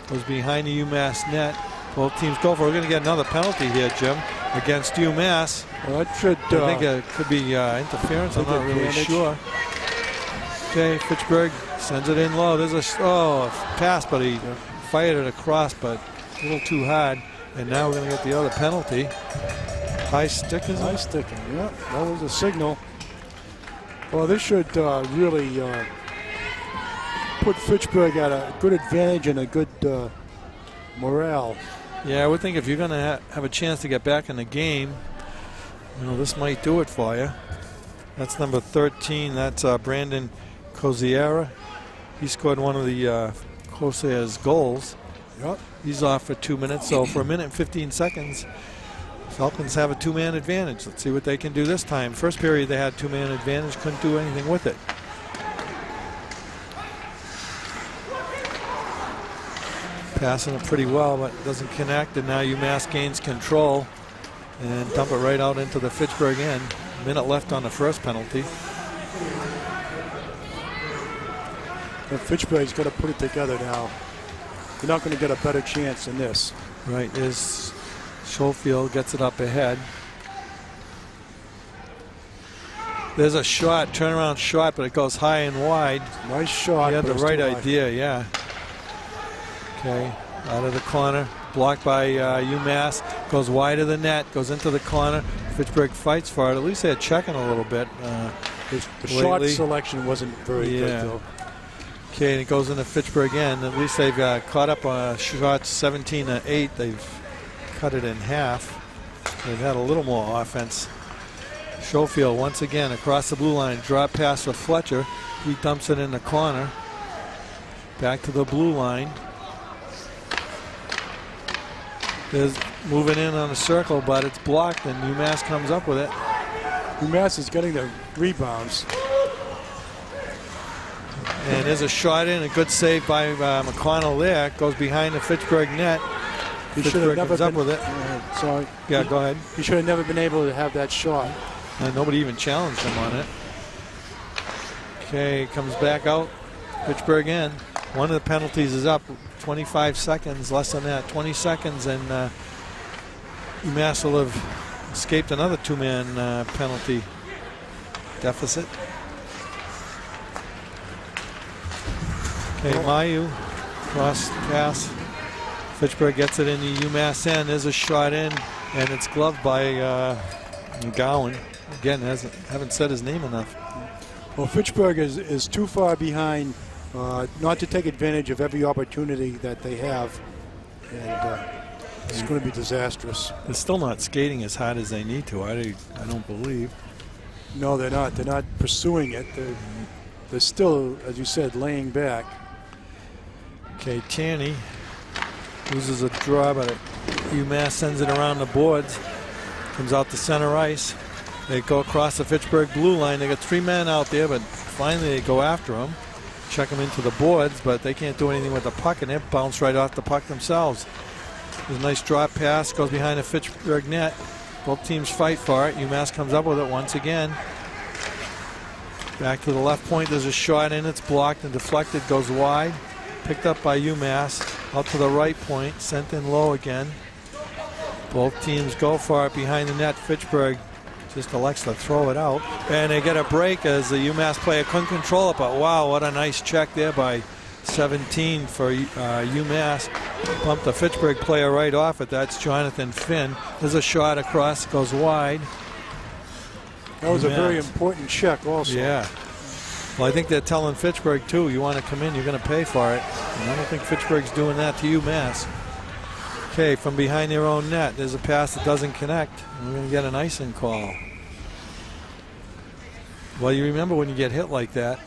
S1: Goes behind the UMass net. Both teams go for it. We're going to get another penalty here, Jim, against UMass.
S2: Well, that should.
S1: I think it could be interference. I'm not really sure. Okay, Fitchburg sends it in low. There's a pass, but he fired it across, but a little too hard. And now we're going to get the other penalty. High stick, is it?
S2: High sticking, yeah. That was a signal. Well, this should really put Fitchburg at a good advantage and a good morale.
S1: Yeah, I would think if you're going to have a chance to get back in the game, this might do it for you. That's number 13. That's Brandon Coziera. He scored one of the Corsairs' goals.
S2: Yep.
S1: He's off for 2 minutes. So for 1 minute and 15 seconds, Falcons have a 2-man advantage. Let's see what they can do this time. First period they had 2-man advantage, couldn't do anything with it. Passing it pretty well, but doesn't connect, and now UMass gains control and dump it right out into the Fitchburg end. A minute left on the first penalty.
S2: And Fitchburg's got to put it together now. You're not going to get a better chance than this.
S1: Right, is Schofield gets it up ahead. There's a shot, turnaround shot, but it goes high and wide.
S2: Nice shot.
S1: He had the right idea, yeah. Okay, out of the corner, blocked by UMass, goes wide of the net, goes into the corner. Fitchburg fights for it. At least they're checking a little bit.
S2: The shot selection wasn't very good, though.
S1: Okay, and it goes into Fitchburg end. At least they've caught up on shots 17-8. They've cut it in half. They've had a little more offense. Schofield once again across the blue line, drop pass for Fletcher. He dumps it in the corner. Back to the blue line. There's moving in on a circle, but it's blocked, and UMass comes up with it.
S2: UMass is getting the rebounds.
S1: And there's a shot in, a good save by McConnell there. Goes behind the Fitchburg net.
S2: He should have never
S1: comes up with it.
S2: Sorry.
S1: Yeah, go ahead.
S2: He should have never been able to have that shot.
S1: Nobody even challenged him on it. Okay, comes back out. Fitchburg in. One of the penalties is up. 25 seconds, less than that. 20 seconds, and UMass will have escaped another 2-man penalty deficit. Okay, Mayu, cross pass. Fitchburg gets it in the UMass end. There's a shot in, and it's gloved by McGowan, again, haven't said his name enough.
S2: Well, Fitchburg is too far behind not to take advantage of every opportunity that they have, and it's going to be disastrous.
S1: They're still not skating as hard as they need to, I don't believe.
S2: No, they're not. They're not pursuing it. They're still, as you said, laying back.
S1: Okay, Tierney loses a draw, but UMass sends it around the boards. Comes out to center ice. They go across the Fitchburg blue line. They got 3 men out there, but finally they go after them. Check them into the boards, but they can't do anything with the puck, and they bounce right off the puck themselves. There's a nice drop pass, goes behind the Fitchburg net. Both teams fight for it. UMass comes up with it once again. Back to the left point, there's a shot in, it's blocked and deflected, goes wide. Picked up by UMass, out to the right point, sent in low again. Both teams go for it behind the net. Fitchburg just elects to throw it out. And they get a break as the UMass player couldn't control it, but wow, what a nice check there by 17 for UMass. Bumped the Fitchburg player right off it. That's Jonathan Finn. There's a shot across, goes wide.
S2: That was a very important check also.
S1: Yeah. Well, I think they're telling Fitchburg, too, you want to come in, you're going to pay for it. And I don't think Fitchburg's doing that to UMass. Okay, from behind their own net, there's a pass that doesn't connect. And we're going to get an icing call. Well, you remember when you get hit like that.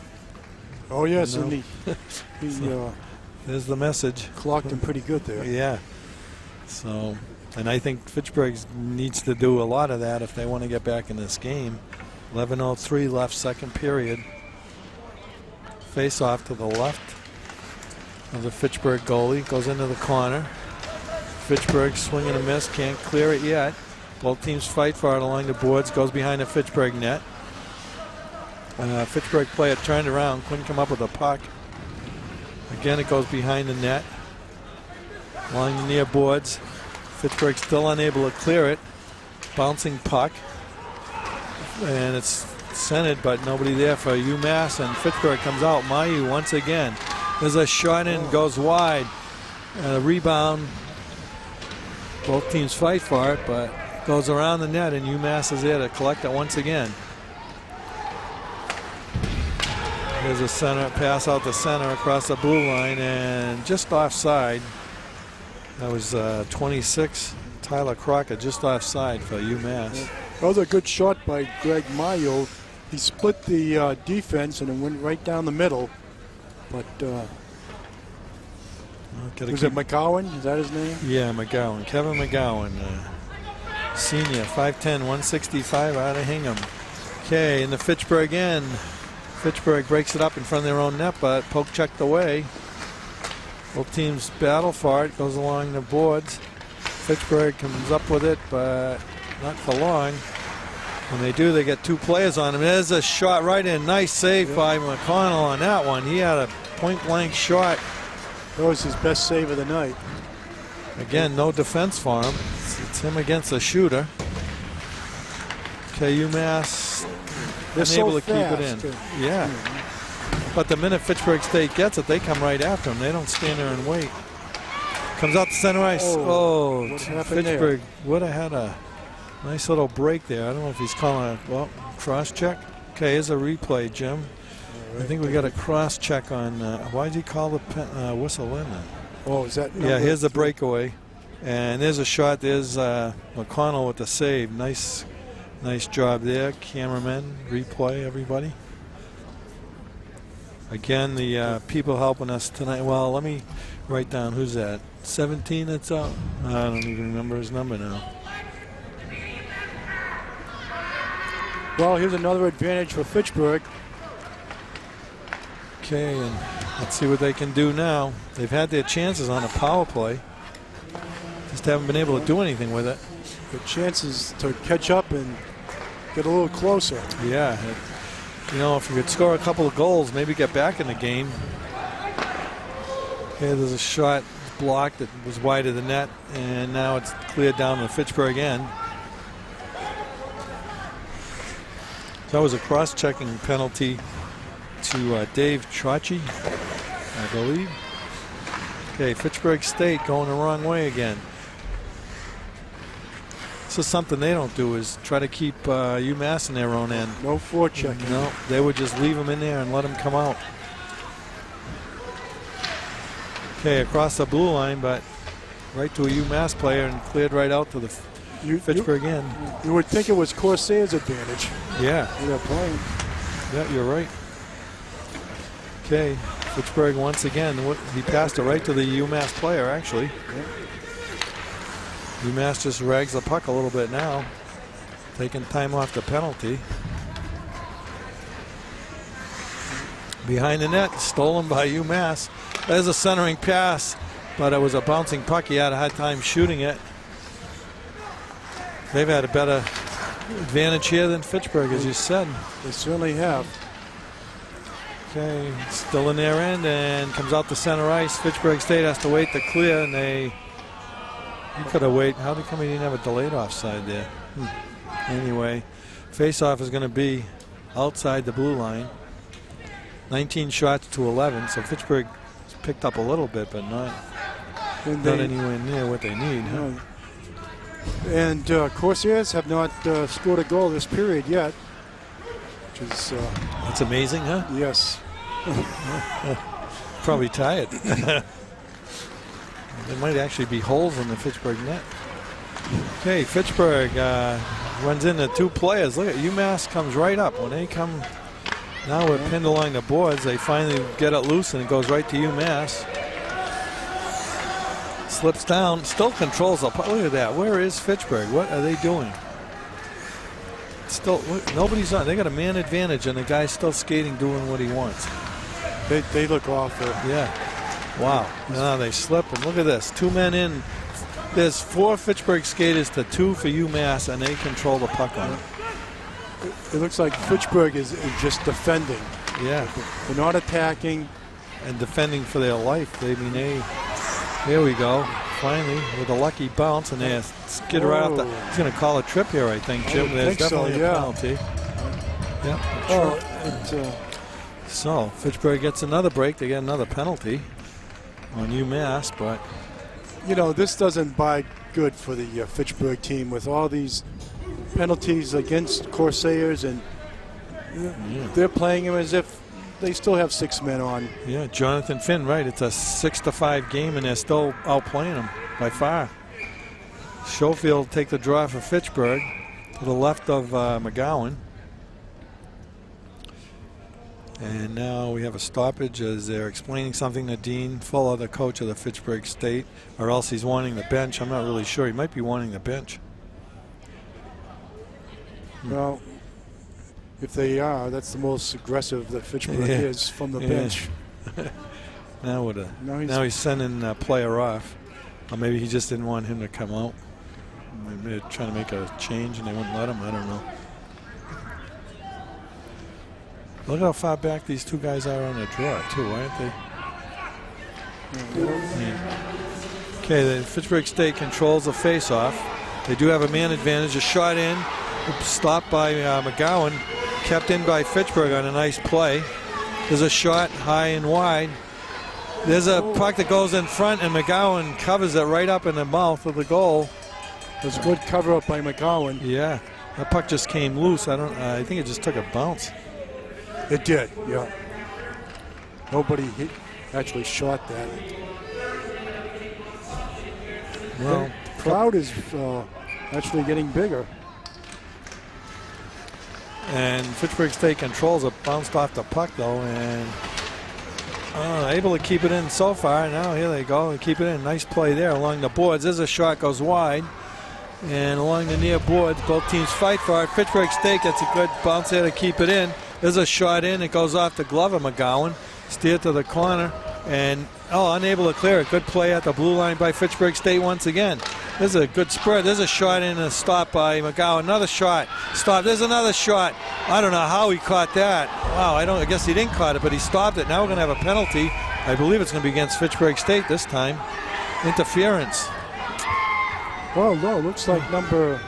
S2: Oh, yes, and he
S1: there's the message.
S2: Clocked him pretty good there.
S1: Yeah. So, and I think Fitchburg needs to do a lot of that if they want to get back in this game. 11:03 left, second period. Face off to the left of the Fitchburg goalie. Goes into the corner. Fitchburg swing and a miss. Can't clear it yet. Both teams fight for it along the boards. Goes behind the Fitchburg net. Fitchburg player turned around. Couldn't come up with a puck. Again, it goes behind the net. Along the near boards. Fitchburg still unable to clear it. Bouncing puck. And it's centered, but nobody there for UMass, and Fitchburg comes out. Mayu once again. There's a shot in, goes wide. A rebound. Both teams fight for it, but goes around the net, and UMass is there to collect it once again. There's a center pass out the center across the blue line, and just offside. That was 26, Tyler Crockett, just offside for UMass.
S2: That was a good shot by Greg Mayo. He split the defense and it went right down the middle. But was it McGowan? Is that his name?
S1: Yeah, McGowan. Kevin McGowan, senior, 5'10", 165 out of Hingham. Okay, in the Fitchburg end. Fitchburg breaks it up in front of their own net, but poke checked away. Both teams battle for it. Goes along the boards. Fitchburg comes up with it, but not for long. When they do, they get 2 players on him. There's a shot right in. Nice save by McConnell on that one. He had a point-blank shot.
S2: That was his best save of the night.
S1: Again, no defense for him. It's him against a shooter. Okay, UMass unable to keep it in. Yeah. But the minute Fitchburg State gets it, they come right after him. They don't stand there and wait. Comes out to center ice. Oh, Fitchburg would have had a nice little break there. I don't know if he's calling a cross-check. Okay, here's a replay, Jim. I think we got a cross-check on, why did he call the whistle in there?
S2: Oh, is that?
S1: Yeah, here's the breakaway. And there's a shot. There's McConnell with the save. Nice job there. Cameramen, replay, everybody. Again, the people helping us tonight. Well, let me write down who's that. 17 that's out. I don't even remember his number now.
S2: Well, here's another advantage for Fitchburg.
S1: Okay, and let's see what they can do now. They've had their chances on a power play. Just haven't been able to do anything with it.
S2: Good chances to catch up and get a little closer.
S1: Yeah. You know, if you could score a couple of goals, maybe get back in the game. Okay, there's a shot blocked that was wide of the net, and now it's cleared down to the Fitchburg end. So that was a cross-checking penalty to Dave Trocchi, I believe. Okay, Fitchburg State going the wrong way again. This is something they don't do, is try to keep UMass in their own end.
S2: No forechecking.
S1: No, they would just leave them in there and let them come out. Okay, across the blue line, but right to a UMass player and cleared right out to the Fitchburg end.
S2: You would think it was Corsairs' advantage.
S1: Yeah.
S2: They're playing.
S1: Yeah, you're right. Okay, Fitchburg once again. He passed it right to the UMass player, actually.
S2: Yeah.
S1: UMass just rags the puck a little bit now, taking time off the penalty. Behind the net, stolen by UMass. There's a centering pass, but it was a bouncing puck. He had a hard time shooting it. They've had a better advantage here than Fitchburg, as you said.
S2: They certainly have.
S1: Okay, still in their end and comes out to center ice. Fitchburg State has to wait to clear, and he could have waited. How come he didn't have a delayed offside there? Anyway, face-off is going to be outside the blue line. 19 shots to 11, so Fitchburg picked up a little bit, but not anywhere near what they need. Huh?
S2: And Corsairs have not scored a goal this period yet, which is
S1: that's amazing, huh?
S2: Yes.
S1: Probably tired. There might actually be holes in the Fitchburg net. Okay, Fitchburg runs into two players. Look at UMass comes right up. When they come, now we're pinned along the boards. They finally get it loose and it goes right to UMass. Slips down, still controls the puck. Look at that. Where is Fitchburg? What are they doing? Still, nobody's on. They got a man advantage, and the guy's still skating, doing what he wants.
S2: They look awful.
S1: Yeah. Wow. Now they slip, and look at this. Two men in. There's 4 Fitchburg skaters to 2 for UMass, and they control the puck on it.
S2: It looks like Fitchburg is just defending.
S1: Yeah.
S2: They're not attacking.
S1: And defending for their life. Here we go. Finally, with a lucky bounce, and they skid right off the. He's going to call a trip here, I think, Jim. There's definitely a penalty. Yeah. So Fitchburg gets another break. They get another penalty on UMass, but
S2: you know, this doesn't bode good for the Fitchburg team with all these penalties against Corsairs, and they're playing them as if they still have 6 men on.
S1: Yeah, Jonathan Finn, right. It's a 6-5 game, and they're still outplaying them by far. Schofield take the draw for Fitchburg to the left of McGowan. And now we have a stoppage as they're explaining something to Dean Fuller, the coach of the Fitchburg State, or else he's wanting the bench. I'm not really sure. He might be wanting the bench.
S2: Well, if they are, that's the most aggressive that Fitchburg is from the bench.
S1: Now he's sending a player off. Or maybe he just didn't want him to come out. Maybe they're trying to make a change and they wouldn't let him. I don't know. Look how far back these two guys are on the draw, too, aren't they? Okay, the Fitchburg State controls the face-off. They do have a man advantage. A shot in, stopped by McGowan, kept in by Fitchburg on a nice play. There's a shot high and wide. There's a puck that goes in front, and McGowan covers it right up in the mouth of the goal.
S2: There's a good cover up by McGowan.
S1: Yeah, that puck just came loose. I think it just took a bounce.
S2: It did, yeah. Nobody actually shot that.
S1: Well,
S2: the crowd is actually getting bigger.
S1: And Fitchburg State controls it, bounced off the puck though, and able to keep it in so far. Now here they go, keep it in. Nice play there along the boards. There's a shot, goes wide. And along the near boards, both teams fight for it. Fitchburg State gets a good bounce there to keep it in. There's a shot in. It goes off the glove of McGowan. Steered to the corner. And, unable to clear it. Good play at the blue line by Fitchburg State once again. There's a good spurt. There's a shot in and a stop by McGowan. Another shot. Stop. There's another shot. I don't know how he caught that. Wow, I guess he didn't caught it, but he stopped it. Now we're going to have a penalty. I believe it's going to be against Fitchburg State this time. Interference.
S2: Oh, no, looks like number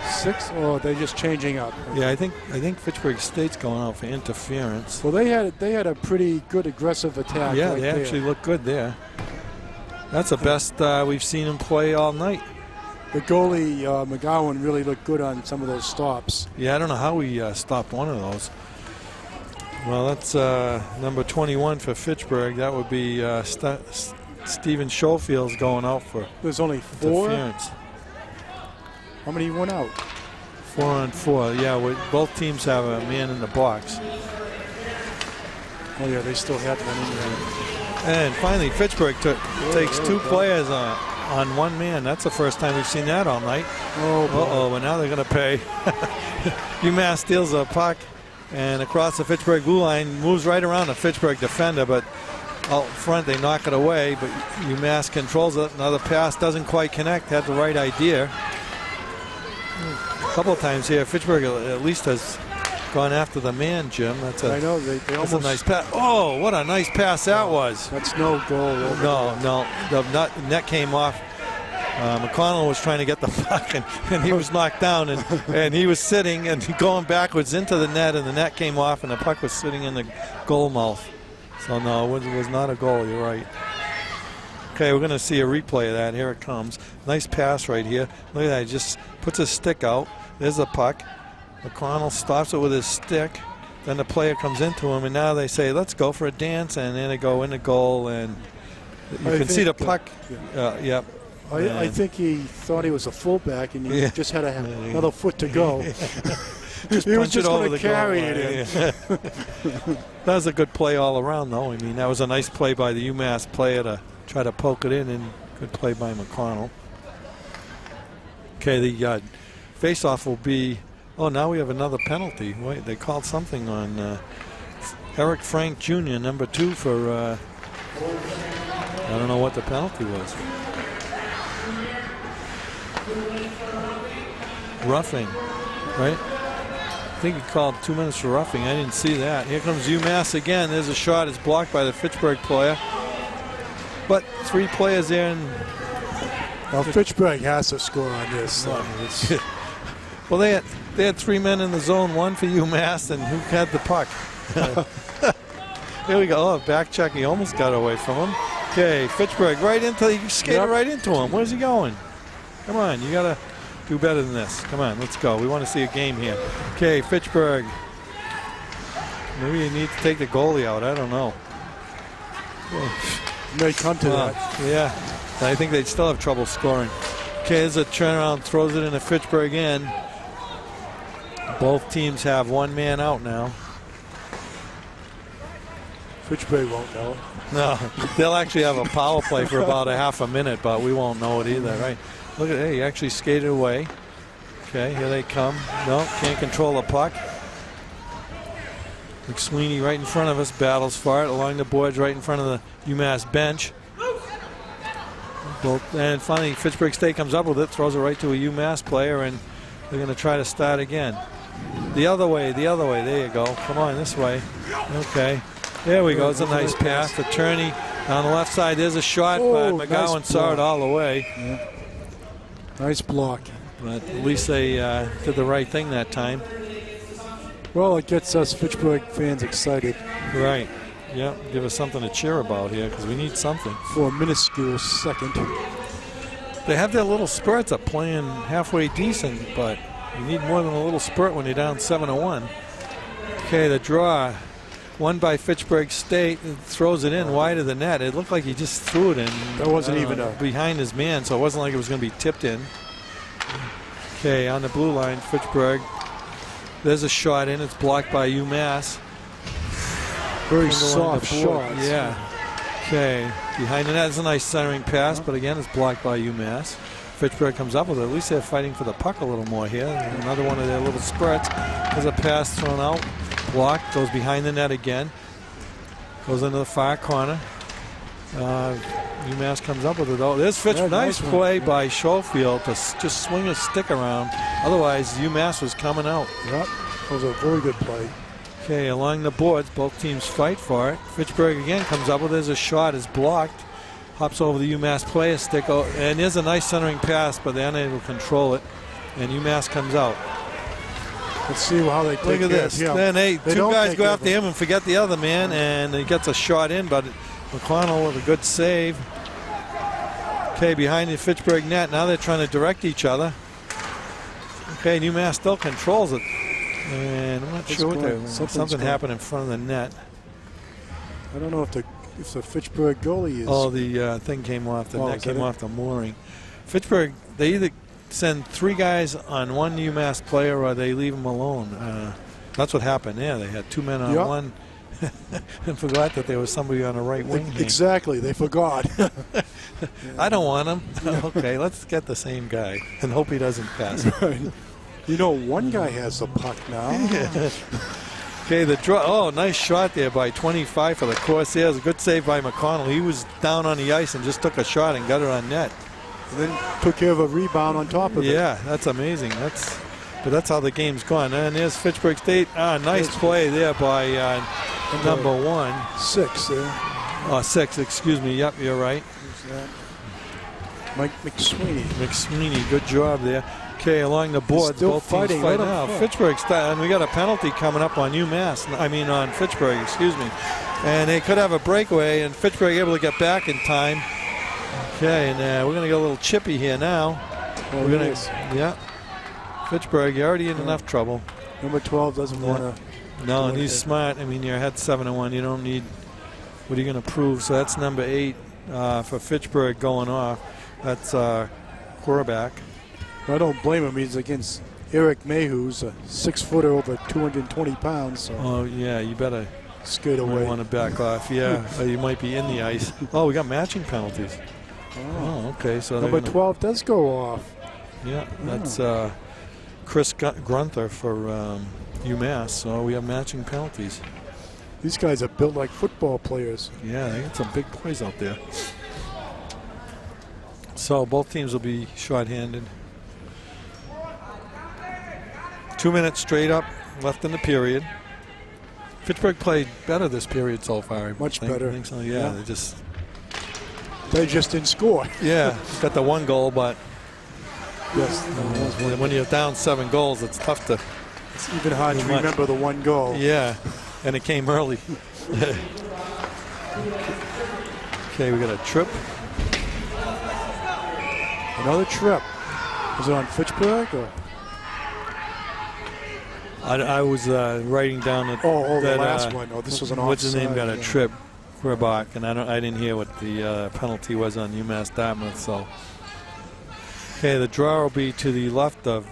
S2: 6, or they're just changing up.
S1: Yeah, I think Fitchburg State's going out for interference.
S2: Well, they had a pretty good aggressive attack.
S1: Yeah,
S2: right
S1: they actually look good there. That's the best we've seen him play all night.
S2: the goalie, McGowan, really looked good on some of those stops.
S1: Yeah, I don't know how he stopped one of those. Well, that's number 21 for Fitchburg. That would be Stephen Schofield's going out for
S2: There's only 4?
S1: interference.
S2: How many went out?
S1: 4 on 4. Yeah, both teams have a man in the box.
S2: Oh, yeah, they still had one in there.
S1: And finally, Fitchburg takes 2 players on one man. That's the first time we've seen that all night.
S2: Oh,
S1: but now they're going to pay. UMass steals a puck and across the Fitchburg blue line, moves right around the Fitchburg defender, but out front they knock it away, but UMass controls it. Another pass doesn't quite connect, had the right idea. A couple of times here, Fitchburg at least has gone after the man, Jim.
S2: I know, they
S1: that's
S2: almost...
S1: a nice pass. Oh, what a nice pass that was.
S2: That's no goal.
S1: No, the net came off. McConnell was trying to get the puck, and he was knocked down, and he was sitting and going backwards into the net, and the net came off, and the puck was sitting in the goal mouth. So, no, it was not a goal. You're right. Okay, we're going to see a replay of that. Here it comes. Nice pass right here. Look at that. He just puts his stick out. There's the puck. McConnell stops it with his stick. Then the player comes into him, and now they say, let's go for a dance, and then they go in the goal, and you can see the puck. Yep.
S2: I think he thought he was a fullback, and he just had another foot to go. He was just going to carry it in.
S1: That was a good play all around, though. I mean, that was a nice play by the UMass player to try to poke it in, and good play by McConnell. Okay, the face-off will be... Oh, now we have another penalty. Wait, they called something on Eric Frank Jr., number 2, for... I don't know what the penalty was. Roughing, right? I think he called 2 minutes for roughing. I didn't see that. Here comes UMass again. There's a shot. It's blocked by the Fitchburg player. But 3 players there. And
S2: well, Fitchburg has to score on this.
S1: Well, they had 3 men in the zone, 1 for UMass, and who had the puck? Here we go. Oh, back check. He almost got away from him. Okay, Fitchburg he skated right into him. Where's he going? Come on, you got to do better than this. Come on, let's go. We want to see a game here. Okay, Fitchburg. Maybe you need to take the goalie out. I don't know.
S2: May come to that.
S1: Yeah, I think they'd still have trouble scoring. Okay, there's a turnaround, throws it into Fitchburg in. Both teams have 1 man out now.
S2: Fitchburg won't know it.
S1: No, they'll actually have a power play for about a half a minute, but we won't know it either, right? Look at it, he actually skated away. Okay, here they come. No, can't control the puck. McSweeney right in front of us, battles for it along the boards right in front of the UMass bench. And finally, Fitchburg State comes up with it, throws it right to a UMass player, and they're going to try to start again. The other way, there you go. Come on, this way. Okay, there we go. It's a nice pass to Turney. On the left side, there's a shot, but McGowan saw it all the way.
S2: Yeah. Nice block.
S1: But at least they did the right thing that time.
S2: Well, it gets us Fitchburg fans excited.
S1: Right. Yeah, give us something to cheer about here because we need something.
S2: For a minuscule second.
S1: They have their little spurts of playing halfway decent, but you need more than a little spurt when you're down 7-1. Okay, the draw. Won by Fitchburg State. It throws it in wide of the net. It looked like he just threw it in.
S2: That wasn't even
S1: behind his man, so it wasn't like it was going to be tipped in. Okay, on the blue line, Fitchburg. There's a shot in. It's blocked by UMass.
S2: Very soft shot.
S1: Yeah. Okay, behind the net is a nice centering pass, but again, it's blocked by UMass. Fitchburg comes up with it. At least they're fighting for the puck a little more here. Another one of their little spurts. There's a pass thrown out. Blocked, goes behind the net again. Goes into the far corner. UMass comes up with it. Oh, there's Fitchburg. Nice play by Schofield to just swing his stick around. Otherwise, UMass was coming out.
S2: Yep, that was a very good play.
S1: Okay, along the boards, both teams fight for it. Fitchburg again comes up with it. There's a shot. It's blocked. Hops over the UMass player stick. And there's a nice centering pass, but they're unable to control it. And UMass comes out.
S2: Let's see how they take
S1: Look at this. Then two guys go after him and forget the other man, and he gets a shot in, but McConnell with a good save. Okay, behind the Fitchburg net. Now they're trying to direct each other. Okay, UMass still controls it. And I'm not sure what something happened in front of the net.
S2: I don't know if the Fitchburg goalie is.
S1: Oh, the thing came off. The net came off the mooring. Fitchburg, they either send 3 guys on one UMass player or they leave them alone. That's what happened there. They had 2 men on one and forgot that there was somebody on the right wing.
S2: Exactly. They forgot.
S1: I don't want him. Okay, let's get the same guy and hope he doesn't pass.
S2: Right. You know, one guy has the puck now.
S1: Okay, the draw. Oh, nice shot there by 25 for the Corsairs. A good save by McConnell. He was down on the ice and just took a shot and got it on net.
S2: And then took care of a rebound on top of it.
S1: Yeah, that's amazing. But that's how the game's gone. And there's Fitchburg State. Nice play there by number 1.
S2: 6 there.
S1: 6, excuse me. Yep, you're right.
S2: Who's that? Mike McSweeney.
S1: McSweeney, good job there. Okay, along the board,
S2: still
S1: both
S2: fighting.
S1: teams fight now. Fitchburg, and we got a penalty coming up on UMass. I mean on Fitchburg, excuse me. And they could have a breakaway, and Fitchburg able to get back in time. Okay, and we're going to get a little chippy here now.
S2: Oh,
S1: we're gonna, yeah. Fitchburg, you're already in enough trouble.
S2: Number 12 doesn't want to.
S1: No, and he's smart. I mean, you're ahead 7-1. You don't need. What are you going to prove? So that's number 8 for Fitchburg going off. That's quarterback.
S2: I don't blame him. He's against Eric May, who's a 6-footer over 220 pounds. So
S1: oh, yeah, you better
S2: skate away.
S1: Want to back off. Yeah, you might be in the ice. Oh, we got matching penalties. Oh, okay. So
S2: number 12 does go off.
S1: Yeah, that's Chris Grunther for UMass. So we have matching penalties.
S2: These guys are built like football players.
S1: Yeah, they got some big plays out there. So both teams will be shorthanded. 2 minutes straight up left in the period. Fitchburg played better this period so far.
S2: Much better.
S1: I think so. Yeah,
S2: they just didn't score.
S1: Yeah, got the 1 goal, but
S2: yes,
S1: when you're down 7 goals, it's tough to.
S2: It's even hard to remember the 1 goal.
S1: Yeah, and it came early. Okay, we got a trip.
S2: Another trip. Was it on Fitchburg or?
S1: I was writing down that.
S2: The last one. Oh, this was an offside.
S1: What's his name got a trip, Querbach, and I didn't hear what the penalty was on UMass Dartmouth. So, okay, the draw will be to the left of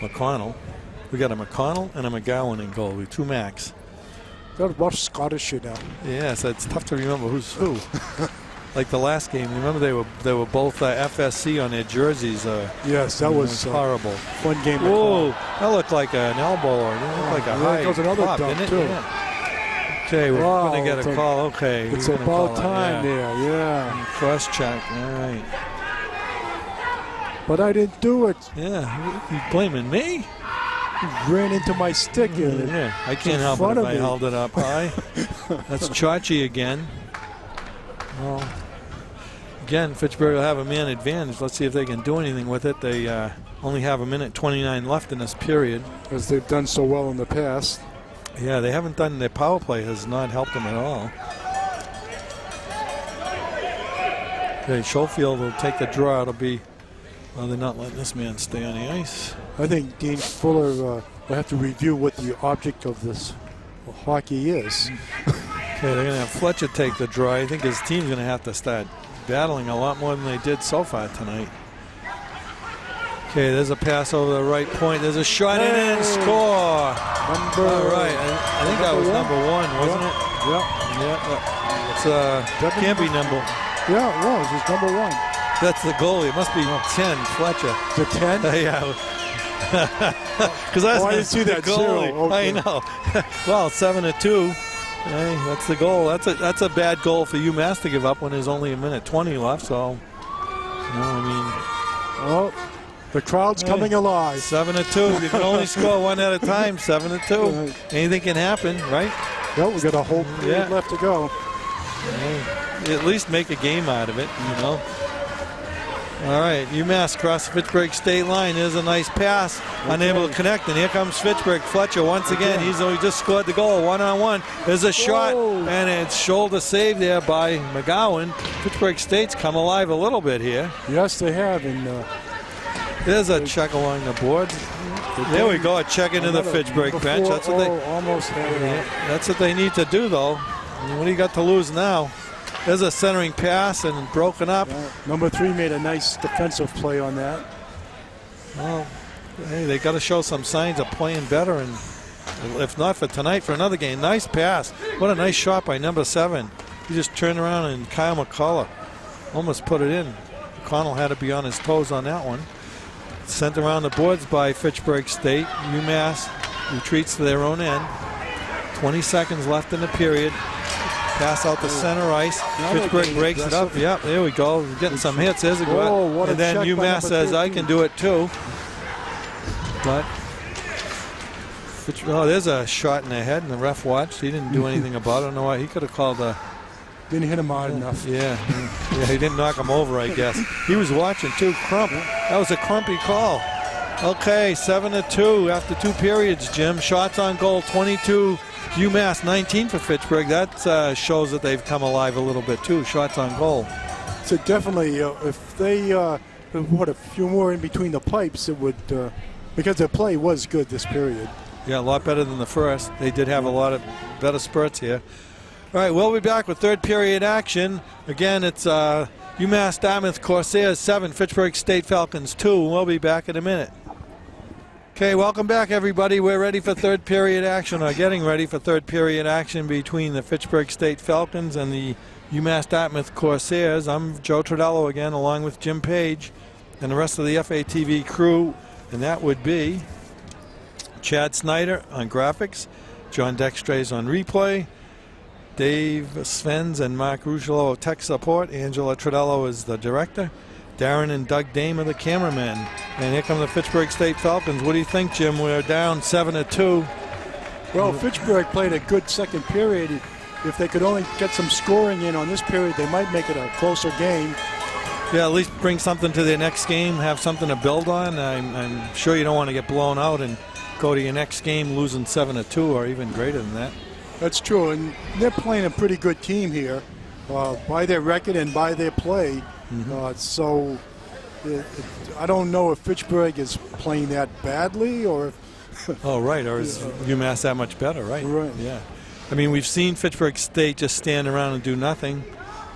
S1: McConnell. We got a McConnell and a McGowan in goal. We have 2 Macs.
S2: Got rough Scottish now.
S1: Yeah, so it's tough to remember who's who. Like the last game, remember they were both FSC on their jerseys.
S2: Yes, that was
S1: horrible.
S2: Fun game.
S1: Whoa, that looked like an elbow or it looked like a high
S2: goes another
S1: pop,
S2: dunk,
S1: didn't it?
S2: too.
S1: Yeah. Okay, we're going to get a call. Okay,
S2: it's about time there. Yeah.
S1: Cross check. All right.
S2: But I didn't do it.
S1: Yeah, you blaming me?
S2: He ran into my stick.
S1: Yeah, I can't help it if I held it up high. That's Chachi again. Well, again, Fitchburg will have a man advantage. Let's see if they can do anything with it. They only have 1:29 left in this period.
S2: As they've done so well in the past.
S1: Yeah, they haven't done. Their power play has not helped them at all. Okay, Schofield will take the draw. It'll be. Well, they're not letting this man stay on the ice.
S2: I think Dean Fuller will have to review what the object of this hockey is.
S1: Okay, they're going to have Fletcher take the draw. I think his team's going to have to start battling a lot more than they did so far tonight. Okay, there's a pass over the right point. There's a shot in and score. All right, I think that was number 1, wasn't it?
S2: Yeah.
S1: It's can't be number.
S2: Yeah, it was. It was number 1.
S1: That's the goalie. It must be 10, Fletcher.
S2: The 10?
S1: Yeah. Because I
S2: didn't see that
S1: goalie.
S2: Okay.
S1: I know. Well, 7-2. Hey, that's the goal. That's a bad goal for UMass to give up when there's only 1:20 left. So,
S2: well, the crowd's coming alive.
S1: 7-2. You can only score 1 at a time. 7-2. Anything can happen, right?
S2: Well, we got a whole period left to go.
S1: At least make a game out of it, All right, UMass across the Fitchburg state line. There's a nice pass, unable to connect, and here comes Fitchburg. Fletcher once again. He just scored the goal, 1-on-1. There's a shot, and it's shoulder save there by McGowan. Fitchburg State's come alive a little bit here.
S2: Yes, they have. And
S1: there's a check along the boards. There we go, a check into the Fitchburg bench. That's what they
S2: almost had it.
S1: That's what they need to do, though. What do you got to lose now? There's a centering pass and broken up.
S2: Number 3 made a nice defensive play on that.
S1: Well, hey, they got to show some signs of playing better, and if not for tonight, for another game. Nice pass. What a nice shot by number 7. He just turned around, and Kyle McCullough almost put it in. McConnell had to be on his toes on that one. Sent around the boards by Fitchburg State. UMass retreats to their own end. 20 seconds left in the period. Pass out to center ice. Fitchburg breaks it up. Yep, there we go. We're getting some hits. There's a go. And then UMass says, I can do it too. But, there's a shot in the head, and the ref watched. He didn't do anything about it. I don't know why. He could have called a...
S2: Didn't hit him hard enough.
S1: Yeah, he didn't knock him over, I guess. He was watching too. Crump. That was a crumpy call. Okay, 7-2 after 2 periods, Jim. Shots on goal, 22 UMass, 19 for Fitchburg. That shows that they've come alive a little bit too. Shots on goal.
S2: So definitely, if they put a few more in between the pipes, it would, because their play was good this period.
S1: Yeah, a lot better than the first. They did have a lot of better spurts here. All right, we'll be back with third period action. Again, it's UMass Dartmouth Corsairs 7, Fitchburg State Falcons 2. We'll be back in a minute. Okay, welcome back, everybody. We're ready for third period action, or getting ready for third period action between the Fitchburg State Falcons and the UMass Dartmouth Corsairs. I'm Joe Tredello again, along with Jim Page and the rest of the FATV crew, and that would be Chad Snyder on graphics, John Dextrays on replay, Dave Svens and Mark Ruggelo of tech support. Angela Tredello is the director. Darren and Doug Dame are the cameramen. And here come the Fitchburg State Falcons. What do you think, Jim? We're down 7-2.
S2: Well, Fitchburg played a good second period. If they could only get some scoring in on this period, they might make it a closer game.
S1: Yeah, at least bring something to their next game, have something to build on. I'm sure you don't want to get blown out and go to your next game losing 7-2 or even greater than that.
S2: That's true, and they're playing a pretty good team here by their record and by their play. So I don't know if Fitchburg is playing that badly or if
S1: oh, right, or is UMass that much better, right?
S2: Right.
S1: Yeah. I mean, we've seen Fitchburg State just stand around and do nothing,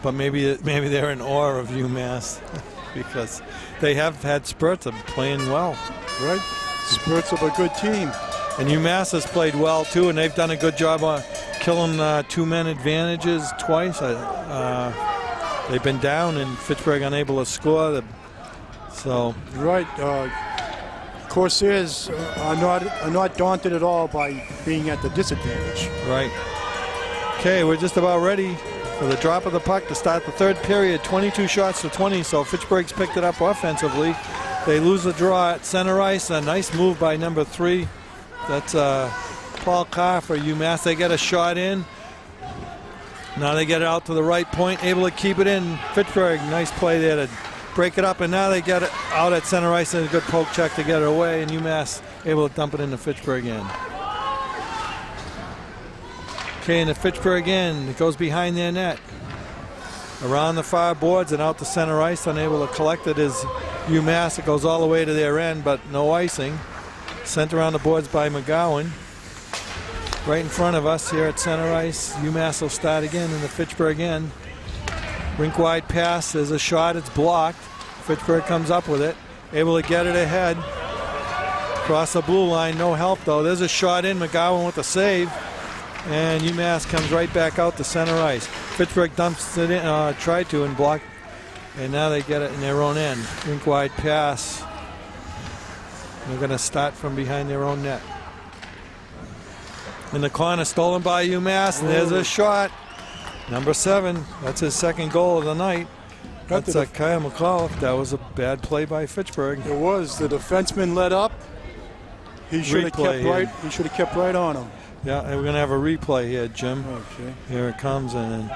S1: but maybe they're in awe of UMass because they have had spurts of playing well.
S2: Right. Spurts of a good team.
S1: And UMass has played well, too, and they've done a good job on killing two-man advantages twice. They've been down, and Fitchburg unable to score. So
S2: right. Corsairs are not daunted at all by being at the disadvantage.
S1: Right. Okay, we're just about ready for the drop of the puck to start the third period. 22 shots to 20, so Fitchburg's picked it up offensively. They lose the draw at center ice. A nice move by number 3. That's Paul Carr for UMass. They get a shot in. Now they get it out to the right point, able to keep it in. Fitchburg, nice play there to break it up, and now they get it out at center ice and a good poke check to get it away, and UMass able to dump it into Fitchburg end. Okay, into Fitchburg end. It goes behind their net. Around the far boards and out to center ice, unable to collect it is UMass. It goes all the way to their end, but no icing. Sent around the boards by McGowan. Right in front of us here at center ice. UMass will start again in the Fitchburg end. Rink wide pass. There's a shot. It's blocked. Fitchburg comes up with it. Able to get it ahead. Across the blue line. No help though. There's a shot in. McGowan with the save. And UMass comes right back out to center ice. Fitchburg dumps it in. Tried to and blocked. And now they get it in their own end. Rink wide pass. They're going to start from behind their own net. In the corner, stolen by UMass, and there's a shot. Number 7, that's his second goal of the night. That's Kyle McCullough. That was a bad play by Fitchburg.
S2: It was. The defenseman let up. He should have kept right. He should have kept right on him.
S1: Yeah, and we're going to have a replay here, Jim.
S2: Okay.
S1: Here it comes, and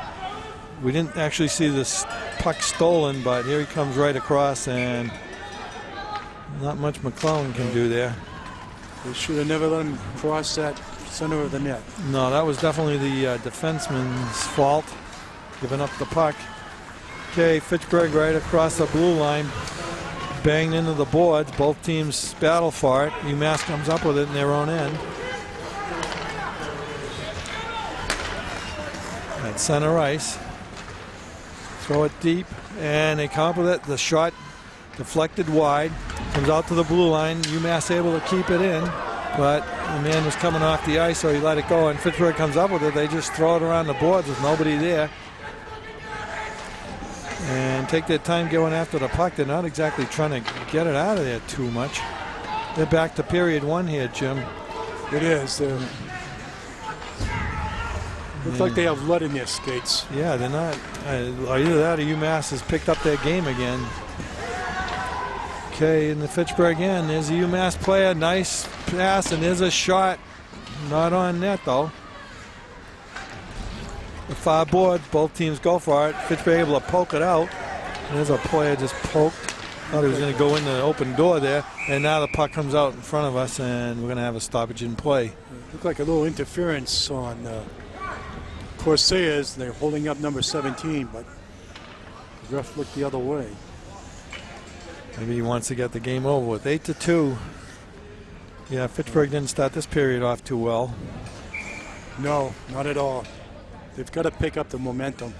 S1: we didn't actually see this puck stolen, but here he comes right across, and not much McClellan can do there.
S2: They should have never let him cross that center of the net.
S1: No, that was definitely the defenseman's fault, giving up the puck. Okay, Fitchburg right across the blue line, banged into the boards. Both teams battle for it. UMass comes up with it in their own end. At center ice. Throw it deep, and they come up with it. The shot deflected wide, comes out to the blue line. UMass able to keep it in, but the man was coming off the ice, so he let it go, and Fitchburg comes up with it. They just throw it around the boards with nobody there and take their time going after the puck. They're not exactly trying to get it out of there too much. They're back to period one here, Jim.
S2: It is. Looks like they have lead in their skates.
S1: Yeah, they're not. Either that or UMass has picked up their game again. Okay, in the Fitchburg end, there's a UMass player. Nice pass, and there's a shot. Not on net, though. The far board, both teams go for it. Fitchburg able to poke it out. And there's a player just poked. Thought he was going to go in the open door there. And now the puck comes out in front of us, and we're going to have a stoppage in play.
S2: Looked like a little interference on Corsairs. They're holding up number 17, but the ref looked the other way.
S1: Maybe he wants to get the game over with. 8-2. Yeah, Fitchburg didn't start this period off too well.
S2: No, not at all. They've got to pick up the momentum.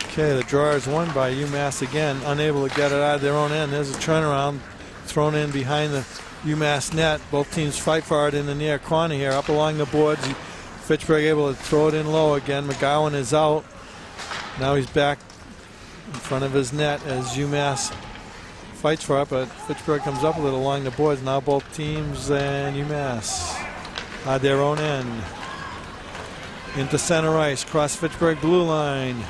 S1: Okay, the draw is won by UMass again, unable to get it out of their own end. There's a turnaround thrown in behind the UMass net. Both teams fight for it in the near corner here, up along the boards. Fitchburg able to throw it in low again. McGowan is out. Now he's back in front of his net as UMass fights for it, but Fitchburg comes up with it along the boards. Now both teams and UMass at their own end. Into center ice, cross Fitchburg blue line.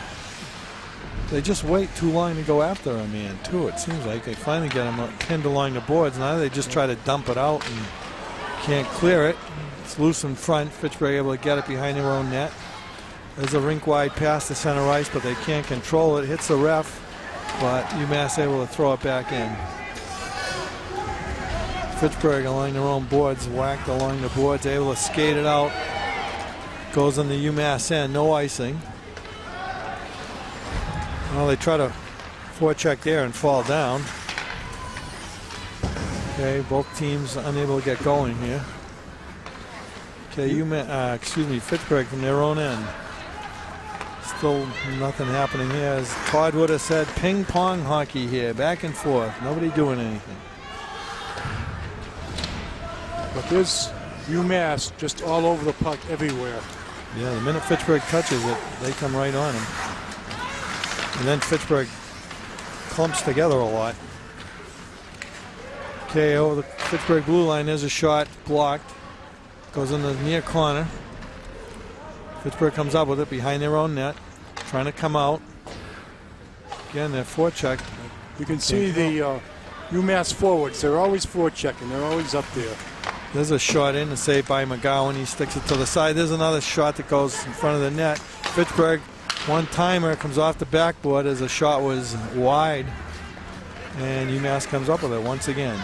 S1: They just wait too long to go after a man, too. It seems like they finally get him pinned along the boards. Now they just try to dump it out and can't clear it. It's loose in front. Fitchburg able to get it behind their own net. There's a rink-wide pass to center ice, but they can't control it. Hits the ref, but UMass able to throw it back in. Fitchburg along their own boards, whacked along the boards, able to skate it out. Goes on the UMass end, no icing. Well, they try to forecheck there and fall down. Okay, both teams unable to get going here. Okay, Fitchburg from their own end. Still nothing happening here. As Todd would have said, ping pong hockey here, back and forth. Nobody doing anything.
S2: But there's UMass just all over the puck everywhere.
S1: Yeah, the minute Fitchburg touches it, they come right on him. And then Fitchburg clumps together a lot. Okay, over the Fitchburg blue line, there's a shot blocked. Goes in the near corner. Fitchburg comes up with it behind their own net, trying to come out. Again, they're forecheck.
S2: You can see the UMass forwards. They're always forechecking. They're always up there.
S1: There's a shot in, a save by McGowan. He sticks it to the side. There's another shot that goes in front of the net. Fitchburg, one-timer, comes off the backboard as the shot was wide. And UMass comes up with it once again.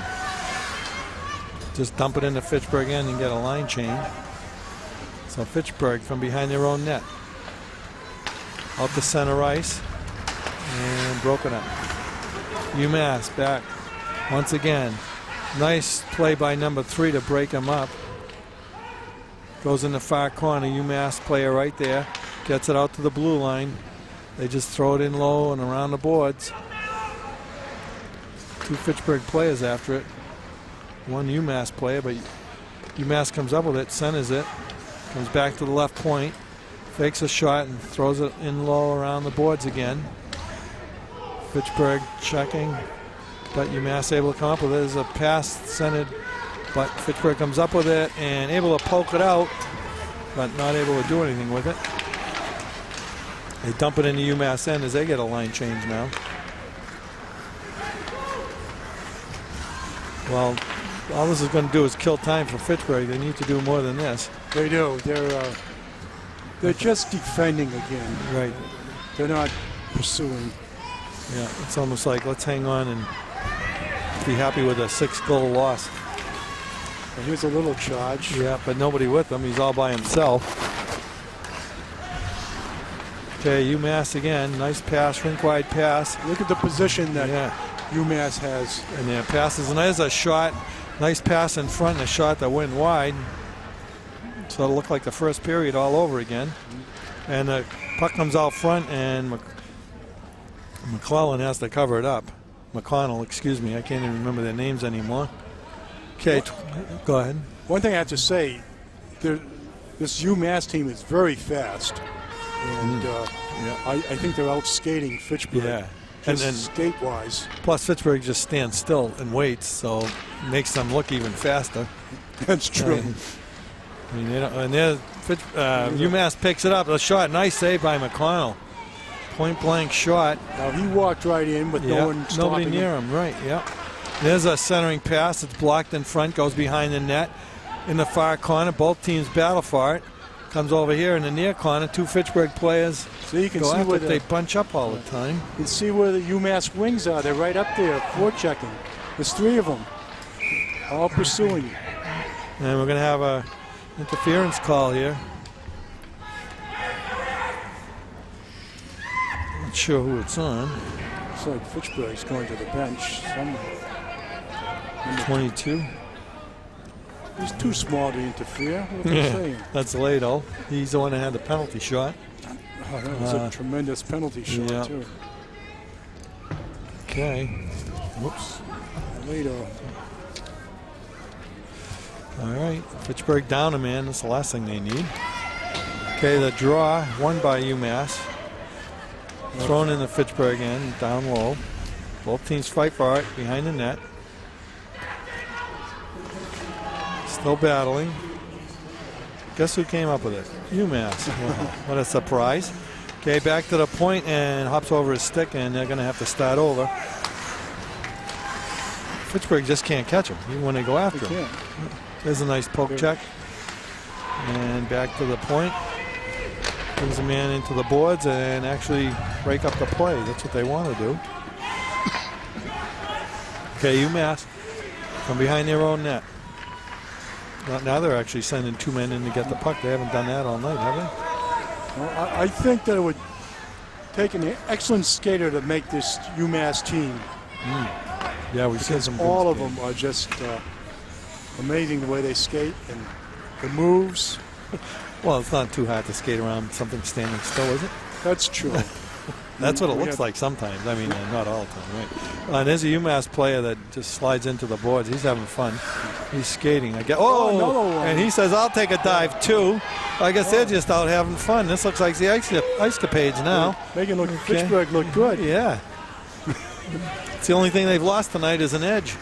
S1: Just dump it into Fitchburg end and get a line change. So Fitchburg from behind their own net. Out to center ice. And broken up. UMass back once again. Nice play by number 3 to break him up. Goes in the far corner. UMass player right there. Gets it out to the blue line. They just throw it in low and around the boards. 2 Fitchburg players after it. 1 UMass player, but UMass comes up with it, centers it. Comes back to the left point. Fakes a shot and throws it in low around the boards again. Fitchburg checking. But UMass able to come up with it. There's a pass centered, but Fitchburg comes up with it and able to poke it out, but not able to do anything with it. They dump it into UMass end as they get a line change now. Well, all this is going to do is kill time for Fitchburg. They need to do more than this.
S2: They do. They're just defending again.
S1: Right.
S2: They're not pursuing.
S1: Yeah, it's almost like let's hang on and be happy with a 6-goal loss.
S2: And here's a little charge.
S1: Yeah, but nobody with him. He's all by himself. Okay, UMass again. Nice pass, rink-wide pass.
S2: Look at the position that UMass has.
S1: And their passes. And there's a shot. Nice pass in front and a shot that went wide. So it'll look like the first period all over again. And the puck comes out front and McClellan has to cover it up. McConnell, excuse me. I can't even remember their names anymore. Okay, go ahead.
S2: One thing I have to say, this UMass team is very fast. And I think they're out skating Fitchburg.
S1: Yeah.
S2: And skate-wise.
S1: Plus, Fitchburg just stands still and waits, so it makes them look even faster.
S2: That's true.
S1: I mean, UMass picks it up. A shot, nice save by McConnell. Point-blank shot.
S2: Now, he walked right in with no one stopping
S1: nobody near him. Right, yeah. There's a centering pass. It's blocked in front, goes behind the net. In the far corner, both teams battle for it. Comes over here in the near corner. 2 Fitchburg players
S2: so you can
S1: go
S2: see
S1: after
S2: where
S1: it. They bunch up all the time.
S2: You can see where the UMass wings are. They're right up there, forechecking. There's 3 of them, all pursuing.
S1: And we're going to have a interference call here. Not sure who it's on.
S2: Looks like Fitchburg's going to the bench somewhere.
S1: 22.
S2: He's too small to interfere. What are they saying?
S1: That's Lado. He's the one that had the penalty shot.
S2: Oh, that was a tremendous penalty shot, too.
S1: Okay. Whoops.
S2: Lado.
S1: All right. Fitchburg down a man. That's the last thing they need. Okay, the draw, won by UMass. Thrown in the Fitchburg end, down low. Both teams fight for it behind the net. Still battling. Guess who came up with it? UMass. What a surprise. Okay, back to the point and hops over his stick, and they're going to have to start over. Fitchburg just can't catch him even when they go after him. There's a nice poke check. And back to the point. Brings a man into the boards and actually break up the play. That's what they want to do. Okay, UMass from behind their own net. Now they're actually sending 2 men in to get the puck. They haven't done that all night, have they?
S2: Well, I think that it would take an excellent skater to make this UMass team.
S1: Yeah, we've seen some.
S2: All of them are just amazing the way they skate and the moves.
S1: Well, it's not too hard to skate around something standing still, is it?
S2: That's true.
S1: That's what it looks like sometimes. I mean, not all the time, right? And there's a UMass player that just slides into the boards. He's having fun. He's skating. Another one. And he says, I'll take a dive too. I guess they're just out having fun. This looks like the ice capades now.
S2: Making Fitchburg look good.
S1: Yeah. It's the only thing they've lost tonight is an edge.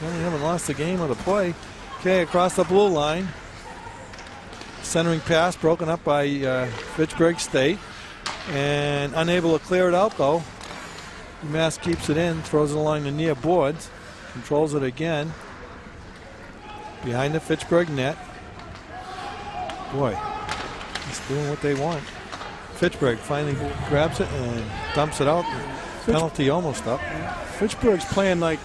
S1: They only haven't lost the game or the play. Okay, across the blue line. Centering pass broken up by Fitchburg State. And unable to clear it out, though. UMass keeps it in, throws it along the near boards, controls it again. Behind the Fitchburg net. Boy, he's doing what they want. Fitchburg finally grabs it and dumps it out. Penalty almost up.
S2: Fitchburg's playing like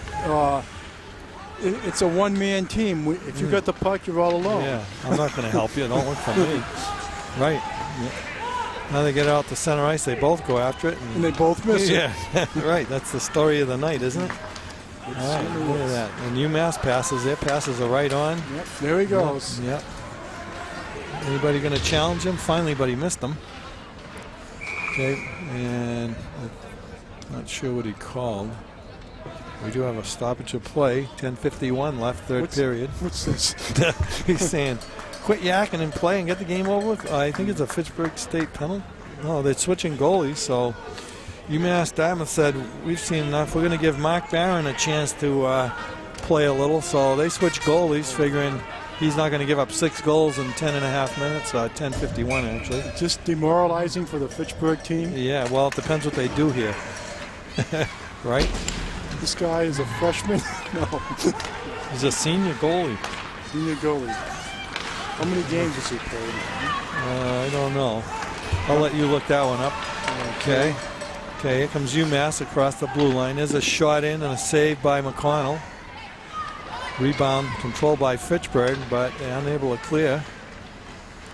S2: it's a one-man team. If you got the puck, you're all alone.
S1: Yeah, I'm not going to help you. Don't look for me. Right. Yeah. Now they get out to center ice. They both go after it.
S2: And they both miss it.
S1: Yeah, right. That's the story of the night, isn't it? All right, look at that. And UMass passes. Their passes are right on.
S2: Yep, there he goes.
S1: Yep. Anybody going to challenge him? Finally, but he missed them. Okay, and I'm not sure what he called. We do have a stoppage of play. 10:51 left, third period.
S2: What's this?
S1: He's saying, quit yakking and play and get the game over with. I think it's a Fitchburg State penalty. No, they're switching goalies, so UMass Dartmouth said, we've seen enough. We're going to give Mark Barron a chance to play a little, so they switch goalies, figuring he's not going to give up 6 goals in 10.5 minutes, 10:51 actually.
S2: Just demoralizing for the Fitchburg team?
S1: Yeah, well, it depends what they do here. Right?
S2: This guy is a freshman? No.
S1: He's a senior goalie.
S2: Senior goalie. How many games has he played?
S1: I don't know. I'll let you look that one up. Okay. Okay, here comes UMass across the blue line. There's a shot in and a save by McConnell. Rebound controlled by Fitchburg, but they're unable to clear.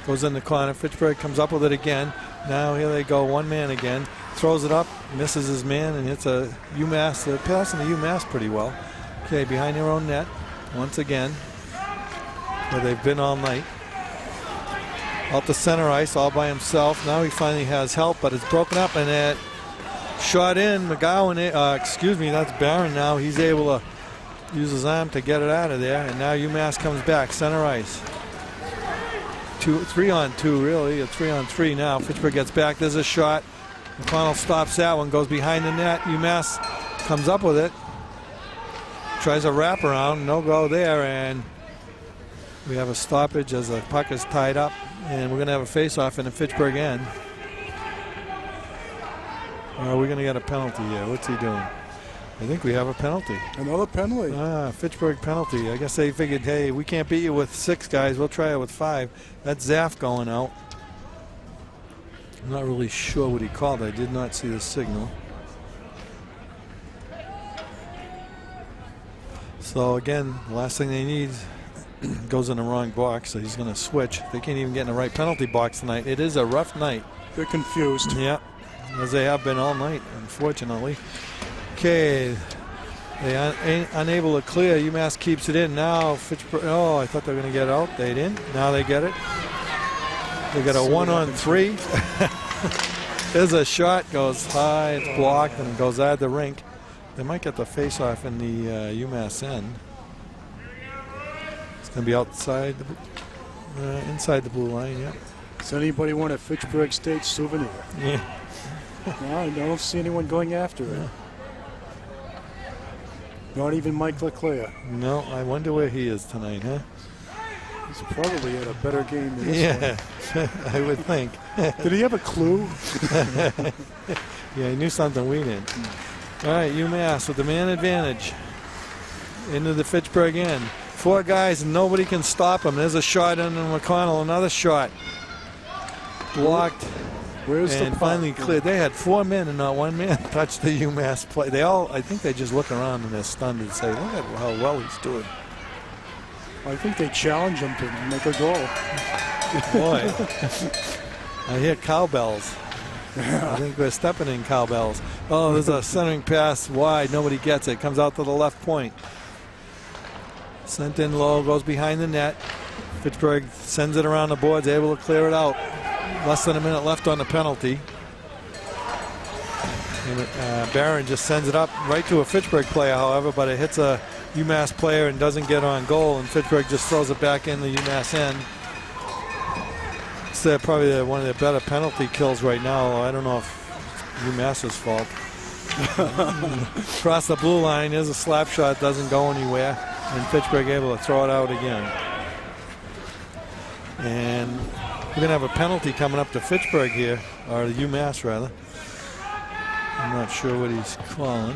S1: Goes in the corner. Fitchburg comes up with it again. Now here they go, one man again. Throws it up, misses his man, and hits a UMass. They're passing the UMass pretty well. Okay, behind their own net once again, where they've been all night. Out the center ice all by himself. Now he finally has help, but it's broken up, and it shot in. McGowan, that's Barron now. He's able to use his arm to get it out of there, and now UMass comes back, center ice. 3-on-2 really, a 3-on-3 now. Fitchburg gets back, there's a shot. McConnell stops that one, goes behind the net. UMass comes up with it. Tries a wraparound, no go there, and we have a stoppage as the puck is tied up, and we're going to have a face-off in the Fitchburg end. Are we going to get a penalty here? What's he doing? I think we have a penalty.
S2: Another penalty.
S1: Fitchburg penalty. I guess they figured, hey, we can't beat you with 6 guys. We'll try it with 5. That's Zaff going out. I'm not really sure what he called. I did not see the signal. So again, the last thing they need goes in the wrong box, so he's going to switch. They can't even get in the right penalty box tonight. It is a rough night.
S2: They're confused.
S1: Yeah, as they have been all night, unfortunately. Okay, they are unable to clear. UMass keeps it in now. Fitchburg. Oh, I thought they were going to get out. They didn't. Now they get it. They got a 1-on-3. There's a shot, goes high, it's blocked, and goes out of the rink. They might get the face-off in the UMass end. It's going to be outside, inside the blue line. Yeah.
S2: Does anybody want a Fitchburg State souvenir?
S1: Yeah.
S2: No, I don't see anyone going after it. Not even Mike LeClaire.
S1: No, I wonder where he is tonight, huh?
S2: He's probably had a better game than this
S1: one. I would think.
S2: Did he have a clue?
S1: Yeah, he knew something we didn't. All right, UMass with the man advantage into the Fitchburg end. 4 guys and nobody can stop him. There's a shot under McConnell, another shot. Blocked.
S2: Where's
S1: and
S2: the
S1: finally cleared. They had 4 men and not 1 man touched the UMass play. They all, I think they just look around and they're stunned and say, look at how well he's doing.
S2: I think they challenge him to make a goal.
S1: Boy, I hear cowbells. I think we're stepping in cowbells. Oh, there's a centering pass wide. Nobody gets it. Comes out to the left point. Sent in low, goes behind the net. Fitchburg sends it around the boards, able to clear it out. Less than a minute left on the penalty. And Barron just sends it up right to a Fitchburg player, however, but it hits a UMass player and doesn't get on goal, and Fitchburg just throws it back in the UMass end. It's probably one of the better penalty kills right now. I don't know if UMass's fault. Across the blue line, there's a slap shot, doesn't go anywhere, and Fitchburg able to throw it out again. And we're going to have a penalty coming up to Fitchburg here, or the UMass rather. I'm not sure what he's calling.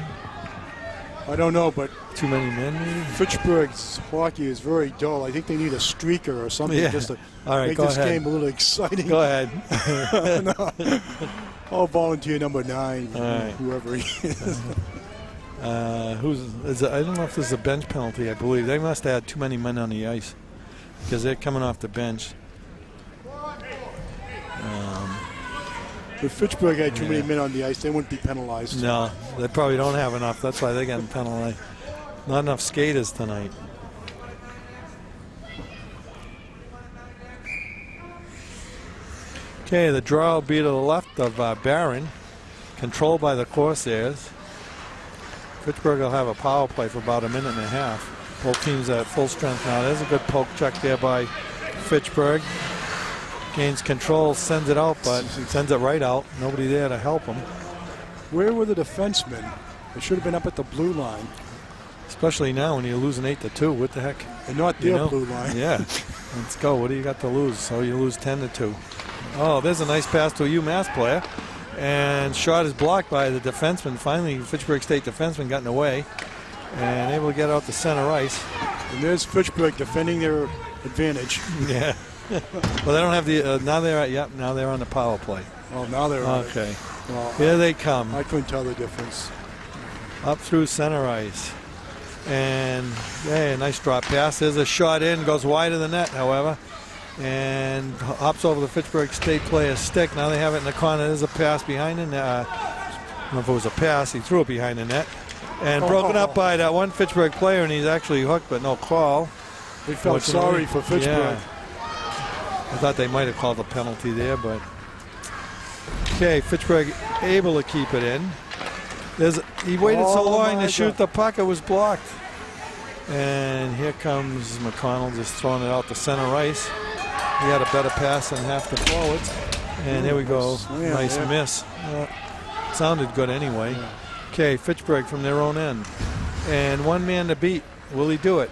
S2: I don't know, but
S1: too many men maybe?
S2: Fitchburg's hockey is very dull. I think they need a streaker or something just to make this game a little exciting.
S1: Go ahead.
S2: No. I'll volunteer number 9,
S1: right.
S2: Whoever he is.
S1: I don't know if this is a bench penalty, I believe. They must have had too many men on the ice because they're coming off the bench.
S2: If Fitchburg had too many men on the ice, they wouldn't be penalized.
S1: No, they probably don't have enough. That's why they're getting penalized. Not enough skaters tonight. Okay, the draw will be to the left of Barron, controlled by the Corsairs. Fitchburg will have a power play for about a minute and a half. Both teams at full strength now. There's a good poke check there by Fitchburg. Gains control, sends it out, but sends it right out. Nobody there to help him.
S2: Where were the defensemen? They should have been up at the blue line.
S1: Especially now when you're losing 8-2. What the heck?
S2: And not their blue line.
S1: Yeah. Let's go. What do you got to lose? So you lose 10-2. Oh, there's a nice pass to a UMass player. And shot is blocked by the defenseman. Finally, Fitchburg State defenseman got in the way and able to get out to center ice.
S2: And there's Fitchburg defending their advantage.
S1: Yeah. Well, they don't have the now they're on the power play.
S2: Oh, now they're on
S1: okay.
S2: Well,
S1: Here they come.
S2: I couldn't tell the difference.
S1: Up through center ice. And nice drop pass. There's a shot in, goes wide of the net, however. And hops over the Fitchburg State player's stick. Now they have it in the corner. There's a pass behind the net. I don't know if it was a pass. He threw it behind the net. And broken up by that one Fitchburg player, and he's actually hooked, but no call.
S2: They felt sorry for Fitchburg.
S1: Yeah. I thought they might have called a penalty there, but okay, Fitchburg able to keep it in. He waited so long to shoot the puck, it was blocked. And here comes McConnell just throwing it out to center ice. He had a better pass than half the forwards. And here we go, nice miss. Sounded good anyway. Okay, Fitchburg from their own end. And one man to beat. Will he do it?